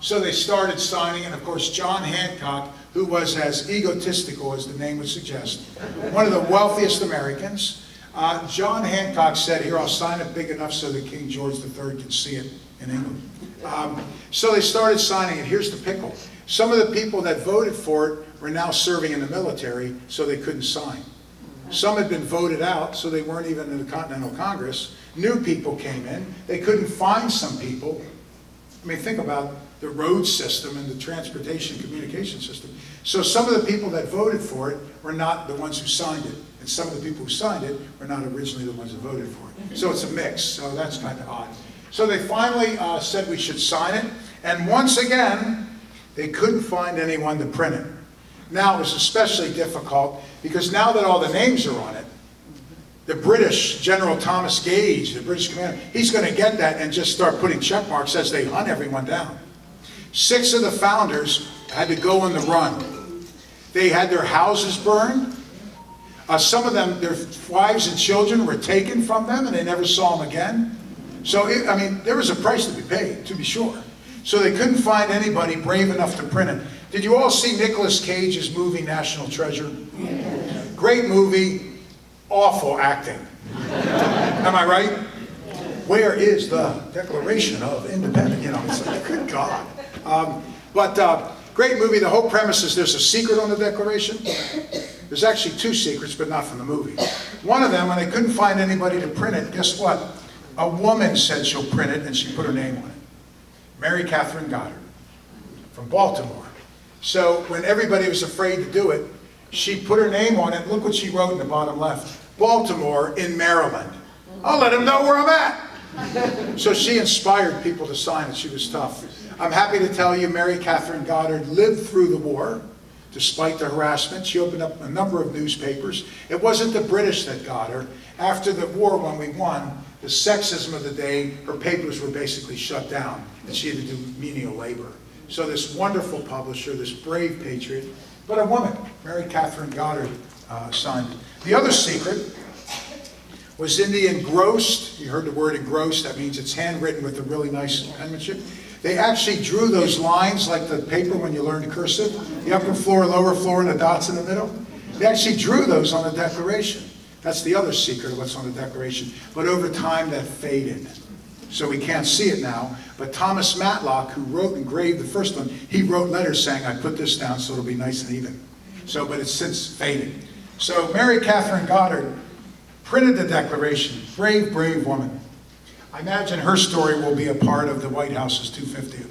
So they started signing, and of course John Hancock, who was as egotistical as the name would suggest, one of the wealthiest Americans, John Hancock said, here, I'll sign it big enough so that King George III can see it in England. So they started signing it. Here's the pickle. Some of the people that voted for it were now serving in the military, so they couldn't sign. Some had been voted out, so they weren't even in the Continental Congress. New people came in. They couldn't find some people. I mean, think about the road system and the transportation communication system. So some of the people that voted for it were not the ones who signed it. And some of the people who signed it were not originally the ones who voted for it. So it's a mix, so that's kind of odd. So they finally said we should sign it. And once again, they couldn't find anyone to print it. Now it was especially difficult because now that all the names are on it, the British, General Thomas Gage, the British commander, he's going to get that and just start putting check marks as they hunt everyone down. 6 of the founders had to go on the run. They had their houses burned. Some of them, their wives and children were taken from them and they never saw them again. So, I mean, there was a price to be paid, to be sure. So they couldn't find anybody brave enough to print it. Did you all see Nicolas Cage's movie National Treasure? Yes. Great movie. Awful acting. Am I right? Where is the Declaration of Independence? You know, it's like, good God. Great movie. The whole premise is there's a secret on the Declaration. There's actually 2 secrets, but not from the movie. One of them, when they couldn't find anybody to print it, guess what? A woman said she'll print it, and she put her name on it. Mary Catherine Goddard from Baltimore. So when everybody was afraid to do it, she put her name on it. Look what she wrote in the bottom left. Baltimore in Maryland. I'll let them know where I'm at. So she inspired people to sign it. She was tough. I'm happy to tell you Mary Catherine Goddard lived through the war, despite the harassment. She opened up a number of newspapers. It wasn't the British that got her. After the war, when we won, the sexism of the day, her papers were basically shut down, and she had to do menial labor. So this wonderful publisher, this brave patriot, but a woman, Mary Catherine Goddard, signed it. The other secret was in the engrossed. You heard the word engrossed. That means it's handwritten with a really nice penmanship. They actually drew those lines like the paper when you learned cursive, the upper floor, lower floor, and the dots in the middle. They actually drew those on the Declaration. That's the other secret of what's on the Declaration. But over time, that faded. So we can't see it now. But Thomas Matlock, who wrote and engraved the first one, he wrote letters saying, I put this down so it'll be nice and even. So, but it's since faded. So Mary Catherine Goddard printed the Declaration. Brave, brave woman. I imagine her story will be a part of the White House's 250th.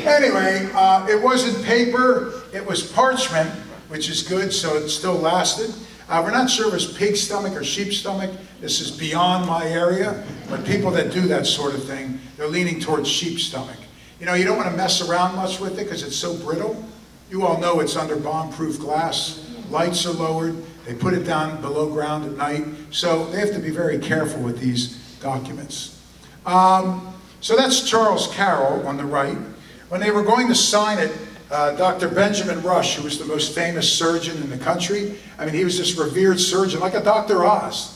Anyway, it wasn't paper, it was parchment, which is good, so it still lasted. We're not sure if it's pig stomach or sheep stomach. This is beyond my area, but people that do that sort of thing, they're leaning towards sheep stomach. You know, you don't want to mess around much with it because it's so brittle. You all know it's under bomb-proof glass. Lights are lowered. They put it down below ground at night. So they have to be very careful with these documents. So that's Charles Carroll on the right. When they were going to sign it, Dr. Benjamin Rush, who was the most famous surgeon in the country. I mean, he was this revered surgeon, like a Dr. Oz.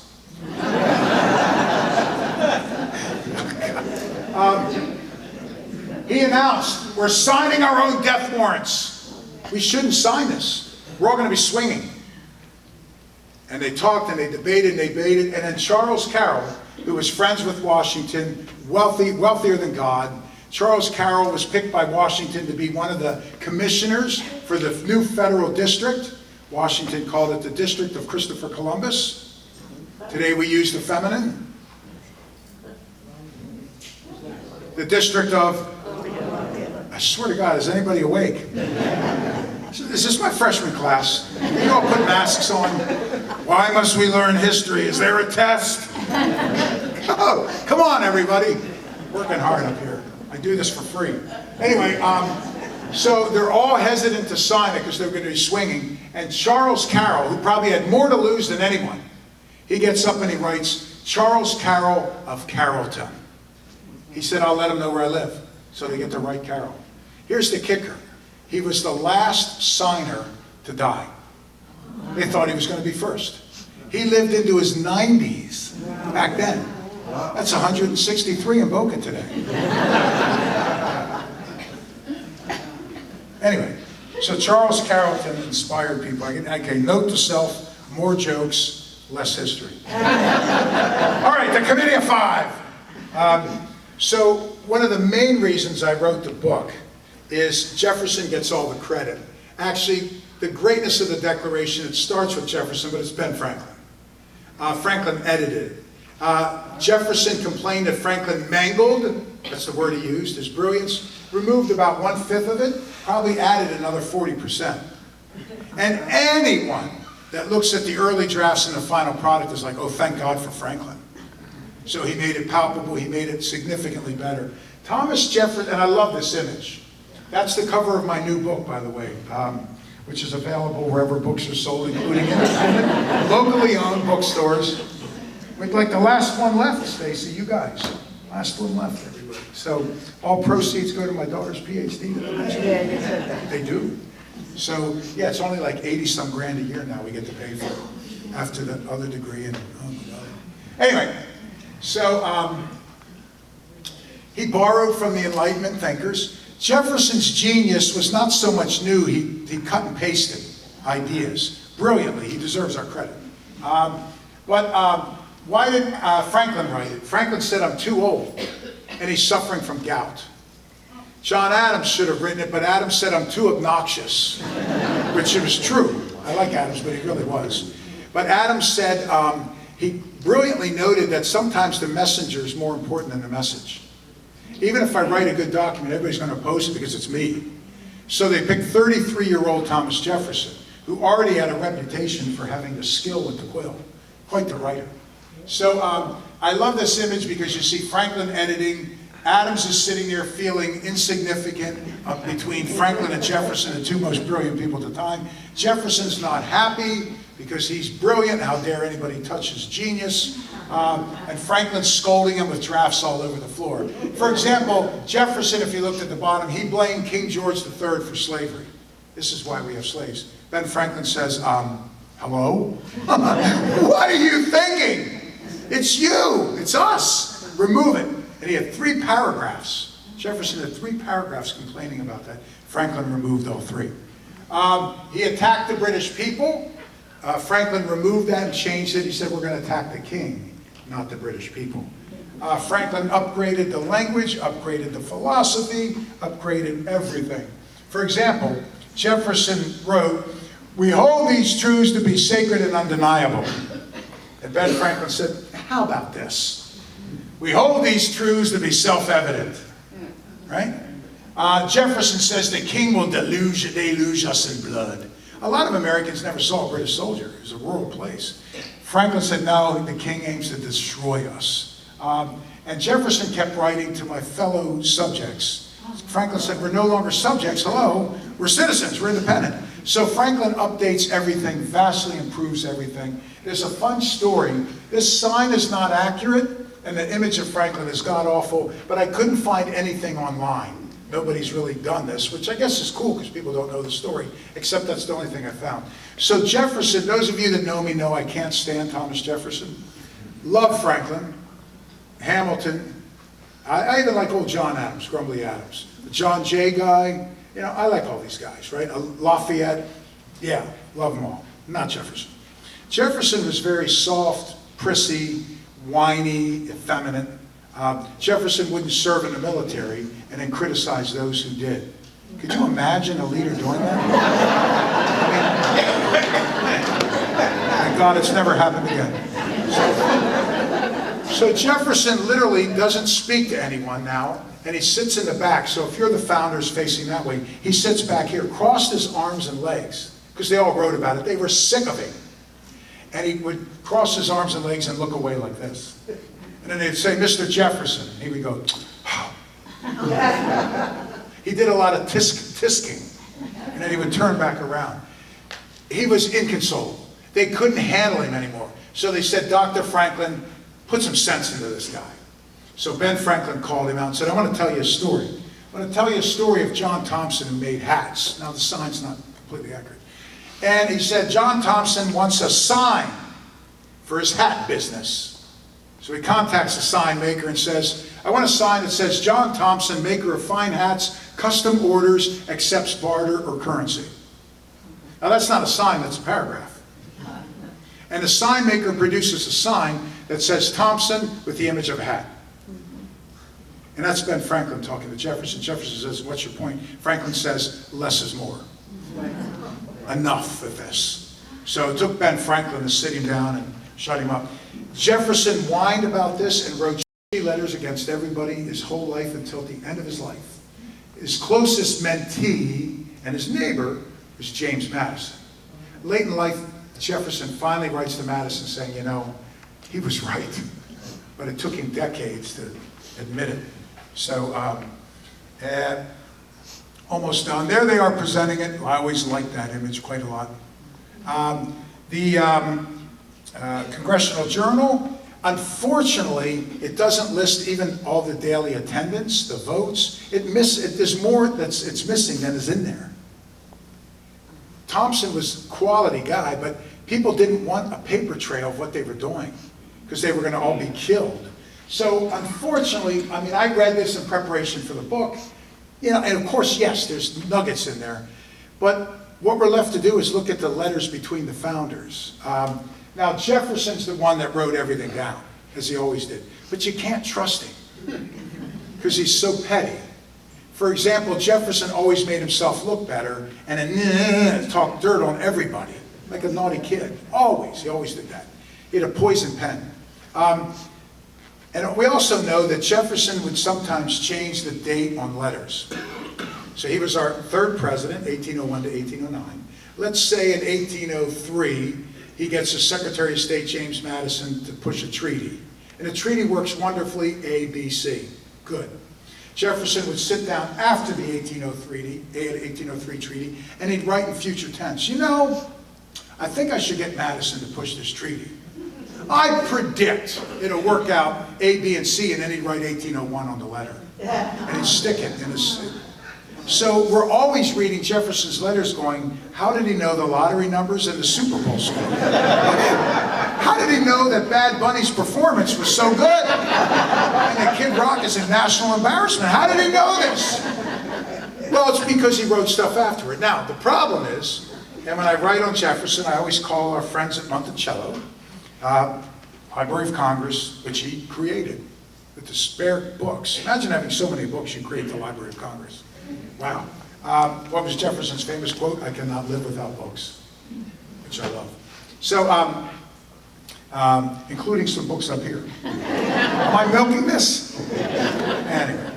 He announced, we're signing our own death warrants. We shouldn't sign this. We're all going to be swinging. And they talked and they debated and they debated. And then Charles Carroll, who was friends with Washington, wealthier than God, Charles Carroll was picked by Washington to be one of the commissioners for the new federal district. Washington called it the District of Christopher Columbus. Today we use the feminine. The District of, I swear to God, is anybody awake? Is this my freshman class? You all put masks on. Why must we learn history? Is there a test? Oh, come on, everybody. Working hard up here. I do this for free. Anyway, so they're all hesitant to sign it because they're going to be swinging. And Charles Carroll, who probably had more to lose than anyone, he gets up and he writes, Charles Carroll of Carrollton. He said, I'll let them know where I live. So they get to write Carroll. Here's the kicker. He was the last signer to die. They thought he was going to be first. He lived into his 90s back then. That's 163 in Boca today. Anyway, so Charles Carrollton inspired people. Okay, note to self, more jokes, less history. All right, the Committee of Five. So one of the main reasons I wrote the book is Jefferson gets all the credit. Actually, the greatness of the Declaration, it starts with Jefferson, but it's Ben Franklin. Franklin edited it. Jefferson complained that Franklin mangled, that's the word he used, his brilliance, removed about 1/5 of it, probably added another 40%. And anyone that looks at the early drafts and the final product is like, oh, thank God for Franklin. So he made it palpable, he made it significantly better. Thomas Jefferson, and I love this image. That's the cover of my new book, by the way, which is available wherever books are sold, including independent, locally owned bookstores. We'd like the last one left, Stacy, you guys. Last one left, everybody. So all proceeds go to my daughter's PhD that I mentioned.
Yeah, you said that.
They do. So, yeah, it's only like 80-some grand a year now we get to pay for after the other degree. And, oh my God. Anyway, so he borrowed from the Enlightenment thinkers. Jefferson's genius was not so much new, he cut and pasted ideas brilliantly. He deserves our credit. Why did Franklin write it? Franklin said, I'm too old, and he's suffering from gout. John Adams should have written it, but Adams said, I'm too obnoxious, which it was true. I like Adams, but he really was. But Adams said, he brilliantly noted that sometimes the messenger is more important than the message. Even if I write a good document, everybody's going to oppose it because it's me. So they picked 33-year-old Thomas Jefferson, who already had a reputation for having the skill with the quill. Quite the writer. So I love this image because you see Franklin editing. Adams is sitting there feeling insignificant between Franklin and Jefferson, the two most brilliant people at the time. Jefferson's not happy because he's brilliant. How dare anybody touch his genius? And Franklin's scolding him with drafts all over the floor. For example, Jefferson, if you looked at the bottom, he blamed King George III for slavery. This is why we have slaves. Ben Franklin says, hello? What are you thinking? It's you, it's us. Remove it. And he had 3 paragraphs. Jefferson had 3 paragraphs complaining about that. Franklin removed all 3. He attacked the British people. Franklin removed that and changed it. He said, we're going to attack the king, not the British people. Franklin upgraded the language, upgraded the philosophy, upgraded everything. For example, Jefferson wrote, we hold these truths to be sacred and undeniable. And Ben Franklin said, how about this? We hold these truths to be self-evident. Right? Jefferson says the king will deluge us in blood. A lot of Americans never saw a British soldier. It was a rural place. Franklin said, no, the king aims to destroy us. And Jefferson kept writing to my fellow subjects. Franklin said, we're no longer subjects. Hello, we're citizens, we're independent. So Franklin updates everything, vastly improves everything. There's a fun story. This sign is not accurate, and the image of Franklin is god-awful, but I couldn't find anything online. Nobody's really done this, which I guess is cool because people don't know the story, except that's the only thing I found. So Jefferson, those of you that know me know I can't stand Thomas Jefferson. Love Franklin, Hamilton. I even like old John Adams, Grumbly Adams. The John Jay guy, you know, I like all these guys, right? Lafayette, yeah, love them all. Not Jefferson. Jefferson was very soft, prissy, whiny, effeminate. Jefferson wouldn't serve in the military and then criticize those who did. Could you imagine a leader doing that? Thank God it's never happened again. So Jefferson literally doesn't speak to anyone now, and he sits in the back. So if you're the founders facing that way, he sits back here, crossed his arms and legs, because they all wrote about it. They were sick of him. And he would cross his arms and legs and look away like this. And then they'd say, Mr. Jefferson. He would go, oh. He did a lot of tisking. And then he would turn back around. He was inconsolable. They couldn't handle him anymore. So they said, Dr. Franklin, put some sense into this guy. So Ben Franklin called him out and said, I want to tell you a story. I want to tell you a story of John Thompson who made hats. Now the sign's not completely accurate. And he said, John Thompson wants a sign for his hat business. So he contacts the sign maker and says, I want a sign that says, John Thompson, maker of fine hats, custom orders, accepts barter or currency. Now that's not a sign, that's a paragraph. And the sign maker produces a sign that says Thompson with the image of a hat. And that's Ben Franklin talking to Jefferson. Jefferson says, what's your point? Franklin says, less is more. Enough of this. So it took Ben Franklin to sit him down and shut him up. Jefferson whined about this and wrote letters against everybody his whole life until the end of his life. His closest mentee and his neighbor was James Madison. Late in life, Jefferson finally writes to Madison saying, you know, he was right. But it took him decades to admit it. So, almost done. There they are presenting it. I always liked that image quite a lot. Congressional Journal, unfortunately, it doesn't list even all the daily attendance, the votes. There's more it's missing than is in there. Thompson was a quality guy, but people didn't want a paper trail of what they were doing because they were going to all be killed. So unfortunately, I mean, I read this in preparation for the book, you know, and of course, yes, there's nuggets in there, but what we're left to do is look at the letters between the founders. Now, Jefferson's the one that wrote everything down, as he always did, but you can't trust him because he's so petty. For example, Jefferson always made himself look better and then talked dirt on everybody, like a naughty kid. Always, he always did that. He had a poison pen. And we also know that Jefferson would sometimes change the date on letters. So he was our third president, 1801 to 1809. Let's say in 1803, he gets his Secretary of State, James Madison, to push a treaty. And the treaty works wonderfully, A, B, C. Good. Jefferson would sit down after the 1803 treaty, and he'd write in future tense, you know, I think I should get Madison to push this treaty. I predict it'll work out A, B, and C, and then he'd write 1801 on the letter. And he'd stick it in his... So we're always reading Jefferson's letters going, how did he know the lottery numbers and the Super Bowl score? How did he know that Bad Bunny's performance was so good? And that Kid Rock is a national embarrassment? How did he know this? Well, it's because he wrote stuff after it. Now, the problem is, and when I write on Jefferson, I always call our friends at Monticello, Library of Congress, which he created, with the spare books. Imagine having so many books, you create the Library of Congress. Wow. What was Jefferson's famous quote? I cannot live without books, which I love. So, including some books up here. Am I milking this? Anyway.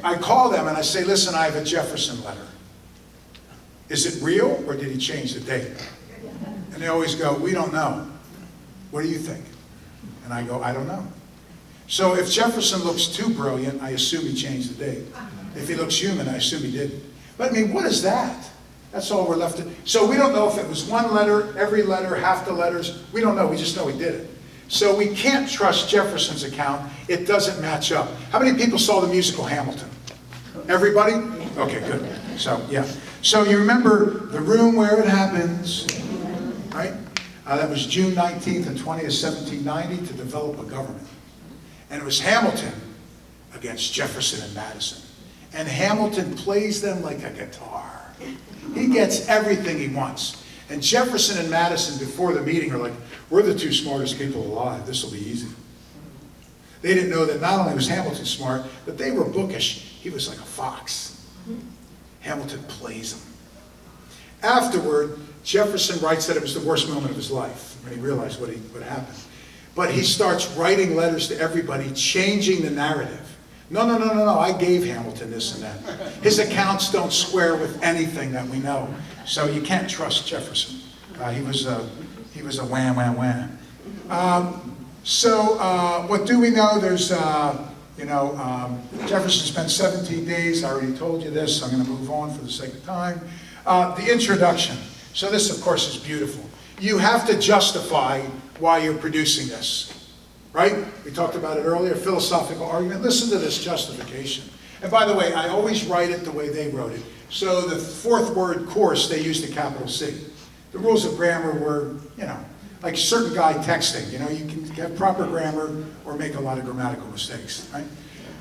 I call them and I say, listen, I have a Jefferson letter. Is it real or did he change the date? And they always go, we don't know. What do you think? And I go, I don't know. So if Jefferson looks too brilliant, I assume he changed the date. If he looks human, I assume he didn't. But I mean, what is that? That's all we're left to. So we don't know if it was one letter, every letter, half the letters. We don't know. We just know he did it. So we can't trust Jefferson's account. It doesn't match up. How many people saw the musical Hamilton? Everybody? Okay, good. So, yeah. So you remember the room where it happens, right? That was June 19th and 20th, 1790, to develop a government. And it was Hamilton against Jefferson and Madison. And Hamilton plays them like a guitar. He gets everything he wants. And Jefferson and Madison, before the meeting, are like, we're the two smartest people alive. This will be easy. They didn't know that not only was Hamilton smart, but they were bookish. He was like a fox. Hamilton plays him. Afterward, Jefferson writes that it was the worst moment of his life when he realized what happened. But he starts writing letters to everybody, changing the narrative. No, I gave Hamilton this and that. His accounts don't square with anything that we know. So you can't trust Jefferson. He was a wham. What do we know? There's, Jefferson spent 17 days. I already told you this. I'm going to move on for the sake of time. The introduction. So this, of course, is beautiful. You have to justify why you're producing this. Right? We talked about it earlier, philosophical argument. Listen to this justification. And by the way, I always write it the way they wrote it. So the fourth word course, they used a capital C. The rules of grammar were, like a certain guy texting. You can have proper grammar or make a lot of grammatical mistakes. Right?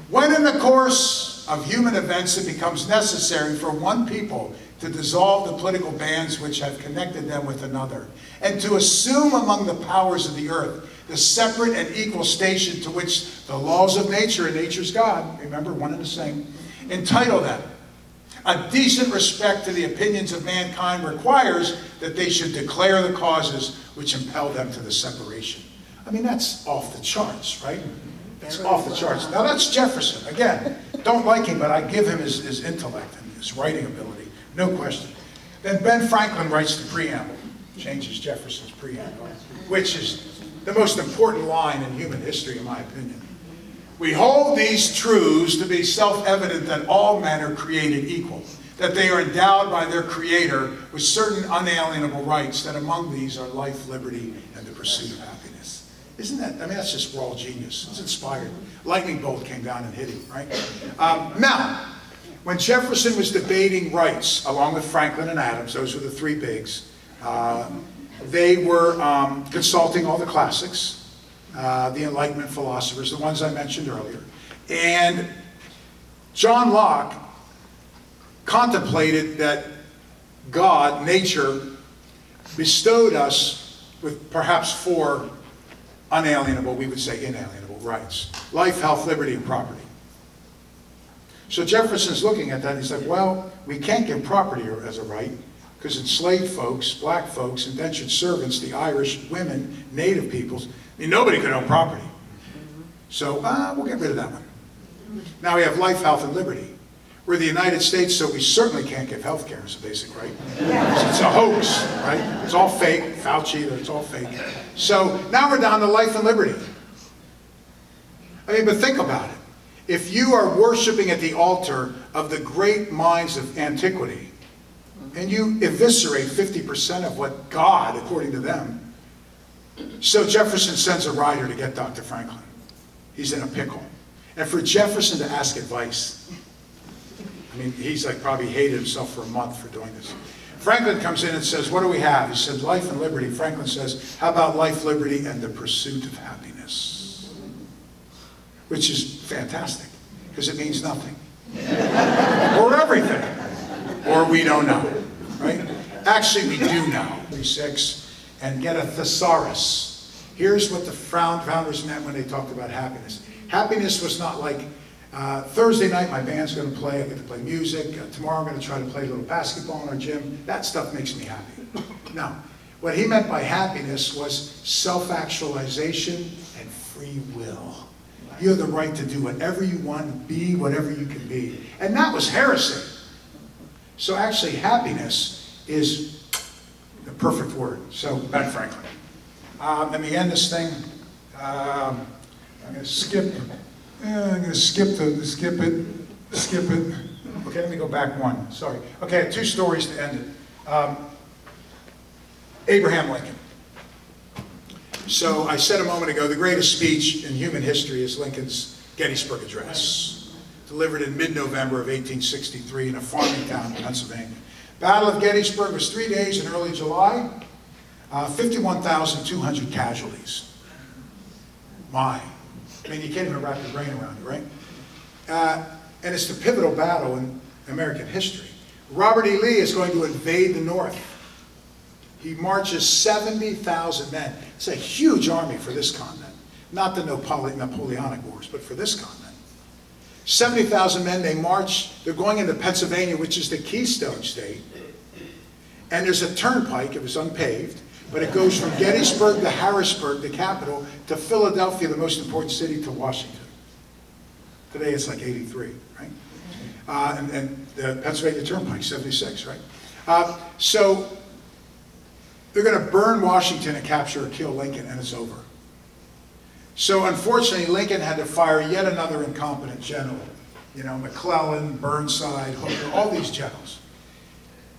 When in the course of human events it becomes necessary for one people to dissolve the political bands which have connected them with another, and to assume among the powers of the earth the separate and equal station to which the laws of nature, and nature's God, remember, one and the same, entitle them. A decent respect to the opinions of mankind requires that they should declare the causes which impel them to the separation. I mean, that's off the charts, right? It's off the charts. Now that's Jefferson. Again, don't like him, but I give him his intellect and his writing ability, no question. Then Ben Franklin writes the preamble, changes Jefferson's preamble, which is the most important line in human history, in my opinion. We hold these truths to be self-evident that all men are created equal, that they are endowed by their Creator with certain unalienable rights, that among these are life, liberty, and the pursuit of happiness. Isn't that, that's just raw genius. It's inspired. Lightning bolt came down and hit him, right? Now, when Jefferson was debating rights, along with Franklin and Adams, those were the three bigs, they were consulting all the classics, the Enlightenment philosophers, the ones I mentioned earlier. And John Locke contemplated that God, nature, bestowed us with perhaps four unalienable, we would say inalienable rights: life, health, liberty, and property. So Jefferson's looking at that and he's like, well, we can't give property as a right, because enslaved folks, black folks, indentured servants, the Irish, women, native peoples, nobody could own property. So we'll get rid of that one. Now we have life, health, and liberty. We're the United States, so we certainly can't give health care as a basic right. It's a hoax, right? It's all fake. Fauci, it's all fake. So now we're down to life and liberty. But think about it. If you are worshiping at the altar of the great minds of antiquity, and you eviscerate 50% of what God, according to them. So Jefferson sends a rider to get Dr. Franklin. He's in a pickle. And for Jefferson to ask advice, he's like probably hated himself for a month for doing this. Franklin comes in and says, what do we have? He says, life and liberty. Franklin says, how about life, liberty, and the pursuit of happiness? Which is fantastic, because it means nothing. Or everything. Or we don't know, right? Actually, we do know. 36, and get a thesaurus. Here's what the founders meant when they talked about happiness. Happiness was not like, Thursday night my band's going to play, I get to play music, tomorrow I'm going to try to play a little basketball in our gym. That stuff makes me happy. No. What he meant by happiness was self-actualization and free will. You have the right to do whatever you want, be whatever you can be. And that was heresy. So actually, happiness is the perfect word. So, Ben Franklin. Let me end this thing. I'm going to skip. Skip it. Okay, let me go back one. Sorry. Okay, I have two stories to end it. Abraham Lincoln. So I said a moment ago, the greatest speech in human history is Lincoln's Gettysburg Address, delivered in mid-November of 1863 in a farming town in Pennsylvania. Battle of Gettysburg was 3 days in early July, 51,200 casualties. My. I mean, you can't even wrap your brain around it, right? And it's the pivotal battle in American history. Robert E. Lee is going to invade the North. He marches 70,000 men. It's a huge army for this continent. Not the Napoleonic Wars, but for this continent. 70,000 men, they march. They're going into Pennsylvania, which is the Keystone State. And there's a turnpike, it was unpaved, but it goes from Gettysburg to Harrisburg, the capital, to Philadelphia, the most important city, to Washington. Today it's like 83, right? And the Pennsylvania Turnpike, 76, right? So they're going to burn Washington and capture or kill Lincoln, and it's over. So unfortunately, Lincoln had to fire yet another incompetent general. You know, McClellan, Burnside, Hooker, all these generals.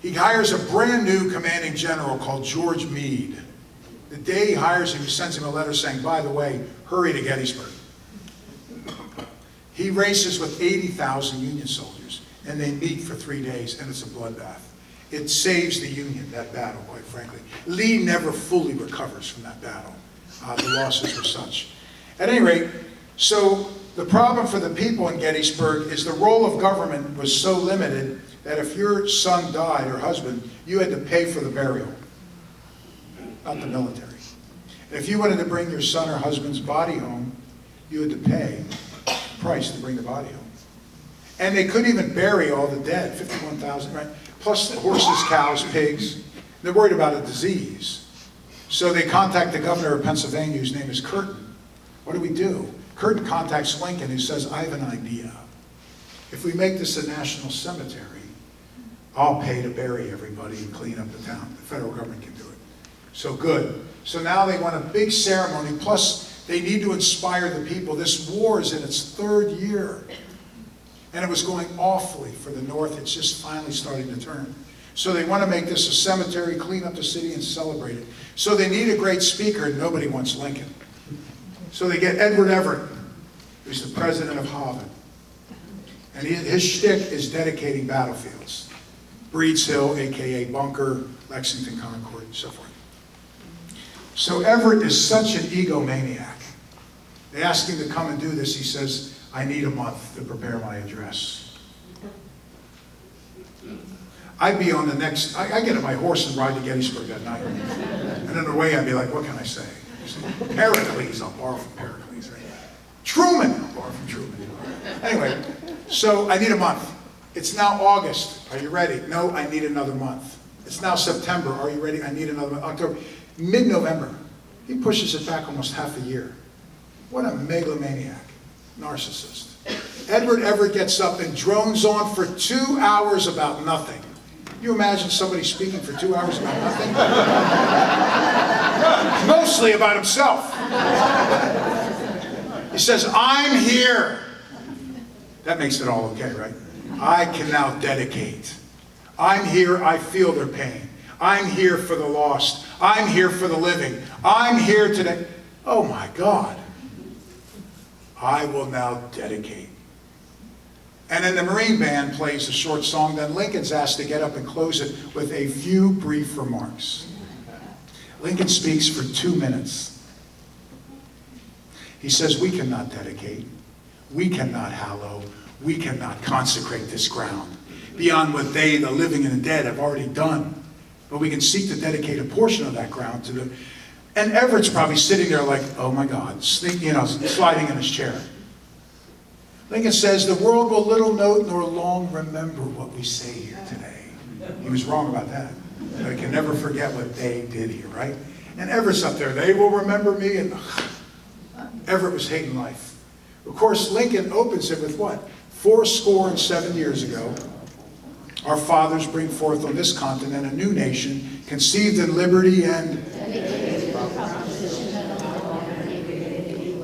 He hires a brand new commanding general called George Meade. The day he hires him, he sends him a letter saying, by the way, hurry to Gettysburg. He races with 80,000 Union soldiers, and they meet for 3 days, and it's a bloodbath. It saves the Union, that battle, quite frankly. Lee never fully recovers from that battle. The losses were such. At any rate, so the problem for the people in Gettysburg is the role of government was so limited that if your son died or husband, you had to pay for the burial, not the military. If you wanted to bring your son or husband's body home, you had to pay the price to bring the body home. And they couldn't even bury all the dead, 51,000, right? Plus the horses, cows, pigs. They're worried about a disease. So they contact the governor of Pennsylvania, whose name is Curtin. What do we do? Curtin contacts Lincoln, who says, I have an idea. If we make this a national cemetery, I'll pay to bury everybody and clean up the town. The federal government can do it. So good. So now they want a big ceremony, plus they need to inspire the people. This war is in its 3rd year. And it was going awfully for the North. It's just finally starting to turn. So they want to make this a cemetery, clean up the city, and celebrate it. So they need a great speaker, and nobody wants Lincoln. So they get Edward Everett, who's the president of Harvard. And his shtick is dedicating battlefields. Breed's Hill, a.k.a. Bunker, Lexington, Concord, and so forth. So Everett is such an egomaniac. They ask him to come and do this. He says, I need a month to prepare my address. I'd be on the next, I get on my horse and ride to Gettysburg that night. And on the way I'd be like, what can I say? Pericles, I'll borrow from Pericles, right? Truman, I'll borrow from Truman. Anyway, so I need a month. It's now August. Are you ready? No, I need another month. It's now September. Are you ready? I need another month. October. Mid-November. He pushes it back almost half a year. What a megalomaniac. Narcissist. Edward Everett gets up and drones on for 2 hours about nothing. Can you imagine somebody speaking for 2 hours about nothing? Mostly about himself. He says, I'm here. That makes it all okay, right? I can now dedicate. I'm here, I feel their pain. I'm here for the lost. I'm here for the living. I'm here today. Oh my God. I will now dedicate. And then the Marine Band plays a short song. Then Lincoln's asked to get up and close it with a few brief remarks. Lincoln speaks for 2 minutes. He says, we cannot dedicate. We cannot hallow. We cannot consecrate this ground beyond what they, the living and the dead, have already done. But we can seek to dedicate a portion of that ground to the... And Everett's probably sitting there like, oh my God, sliding in his chair. Lincoln says, the world will little note nor long remember what we say here today. He was wrong about that. But he can never forget what they did here, right? And Everett's up there, they will remember me. And Everett was hating life. Of course, Lincoln opens it with what? 77 years ago, our fathers bring forth on this continent a new nation, conceived in liberty and...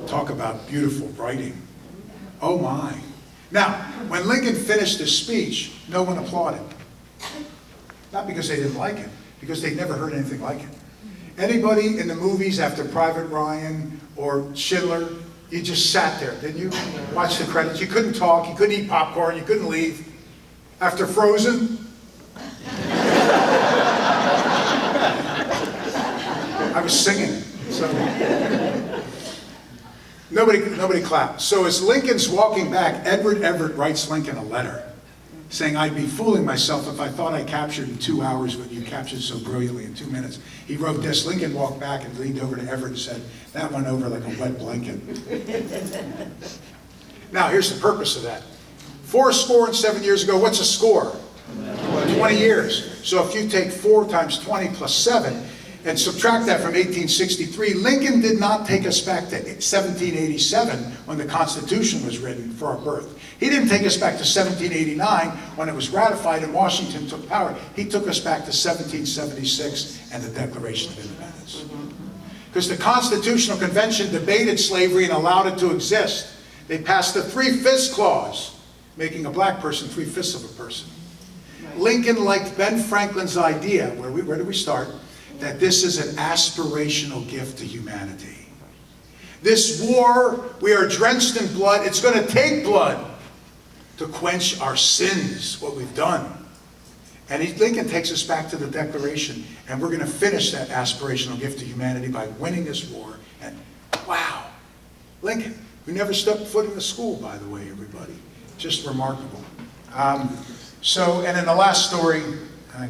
Talk about beautiful writing. Oh my. Now, when Lincoln finished his speech, no one applauded. Not because they didn't like it, because they'd never heard anything like it. Anybody in the movies after Private Ryan or Schindler, you just sat there, didn't you? Watch the credits. You couldn't talk, you couldn't eat popcorn, you couldn't leave. After Frozen, I was singing, so nobody clapped. So as Lincoln's walking back, Edward Everett writes Lincoln a letter saying, "I'd be fooling myself if I thought I captured in 2 hours what you captured so brilliantly in 2 minutes." He wrote this. Lincoln walked back and leaned over to Everett and said, "That went over like a wet blanket." Now, here's the purpose of that. 407 years ago, what's a score? 20 years. So if you take 4 times 20 plus 7 and subtract that from 1863, Lincoln did not take us back to 1787 when the Constitution was written for our birth. He didn't take us back to 1789 when it was ratified and Washington took power. He took us back to 1776 and the Declaration of Independence. Because the Constitutional Convention debated slavery and allowed it to exist. They passed the 3/5 clause, making a black person 3/5 of a person. Lincoln liked Ben Franklin's idea, where did we start? That this is an aspirational gift to humanity. This war, we are drenched in blood. It's going to take blood to quench our sins, what we've done. And Lincoln takes us back to the Declaration, and we're going to finish that aspirational gift to humanity by winning this war. And wow, Lincoln, who never stepped foot in the school, by the way, everybody. Just remarkable. And then the last story,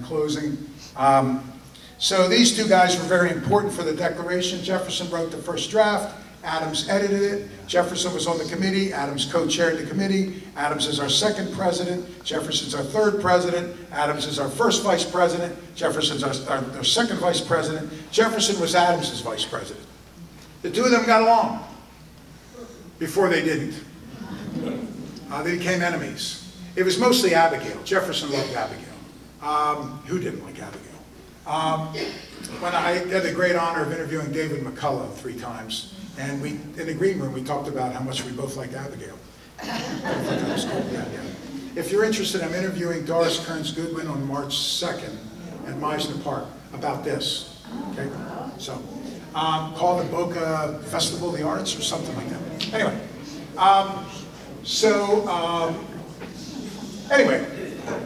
closing. So these two guys were very important for the Declaration. Jefferson wrote the first draft. Adams edited it. Jefferson was on the committee. Adams co-chaired the committee. Adams is our second president. Jefferson's our third president. Adams is our first vice president. Jefferson's our second vice president. Jefferson was Adams's vice president. The two of them got along before they didn't. They became enemies. It was mostly Abigail. Jefferson loved Abigail. Who didn't like Abigail? When I had the great honor of interviewing David McCullough 3 times, and in the green room we talked about how much we both liked Abigail. That was cool. Yeah. If you're interested, I'm interviewing Doris Kearns Goodwin on March 2nd at Meisner Park about this. Okay, so called the Boca Festival of the Arts or something like that. Anyway,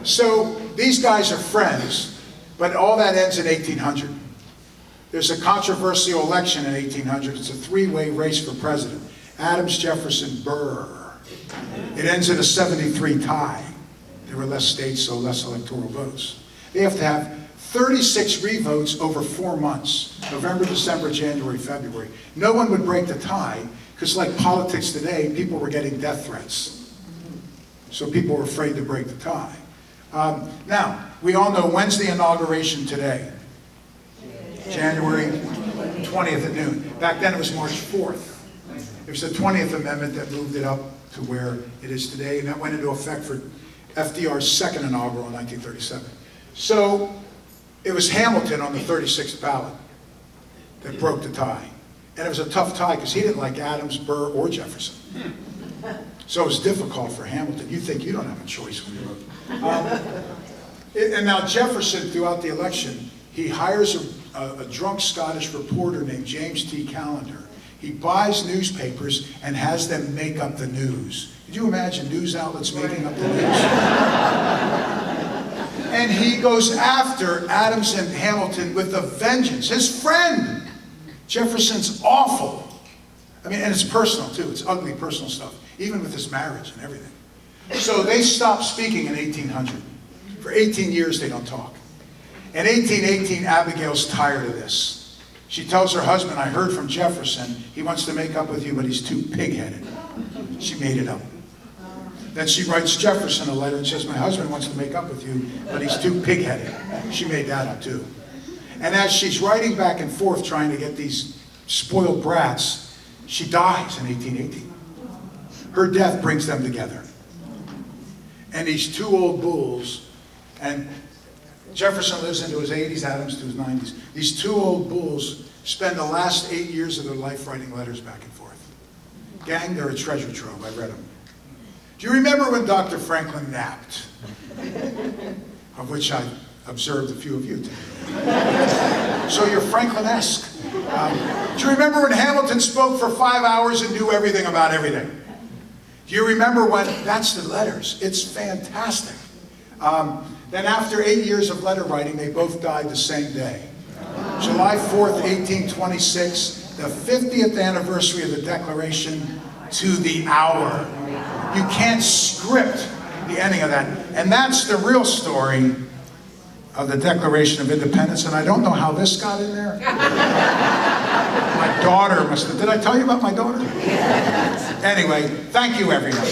so these guys are friends. But all that ends in 1800. There's a controversial election in 1800. It's a 3-way race for president. Adams, Jefferson, Burr. It ends in a 73 tie. There were less states, so less electoral votes. They have to have 36 revotes over 4 months. November, December, January, February. No one would break the tie, because like politics today, people were getting death threats. So people were afraid to break the tie. Now, we all know, when's the inauguration today? January 20th at noon. Back then it was March 4th. It was the 20th Amendment that moved it up to where it is today, and that went into effect for FDR's second inaugural in 1937. So it was Hamilton on the 36th ballot that broke the tie. And it was a tough tie because he didn't like Adams, Burr, or Jefferson. So it was difficult for Hamilton. You think you don't have a choice when you vote. And now Jefferson, throughout the election, he hires a drunk Scottish reporter named James T. Callender. He buys newspapers and has them make up the news. Could you imagine news outlets making up the news? And he goes after Adams and Hamilton with a vengeance. His friend, Jefferson's awful. I mean, and it's personal too. It's ugly personal stuff, even with his marriage and everything. So they stopped speaking in 1800. For 18 years, they don't talk. In 1818, Abigail's tired of this. She tells her husband, "I heard from Jefferson. He wants to make up with you, but he's too pig-headed." She made it up. Then she writes Jefferson a letter and says, "My husband wants to make up with you, but he's too pig-headed." She made that up too. And as she's writing back and forth trying to get these spoiled brats, she dies in 1818. Her death brings them together. And these 2 old bulls, and Jefferson lives into his 80s, Adams to his 90s. These 2 old bulls spend the last 8 years of their life writing letters back and forth. Gang, they're a treasure trove. I've read them. Do you remember when Dr. Franklin napped? Of which I observed a few of you today. So you're Franklin-esque. Do you remember when Hamilton spoke for 5 hours and knew everything about everything? Do you remember when, that's the letters, it's fantastic. Then after 8 years of letter writing, they both died the same day. July 4th, 1826, the 50th anniversary of the Declaration, to the hour. You can't script the ending of that. And that's the real story of the Declaration of Independence, and I don't know how this got in there. My daughter must have, did I tell you about my daughter? Anyway, thank you everyone.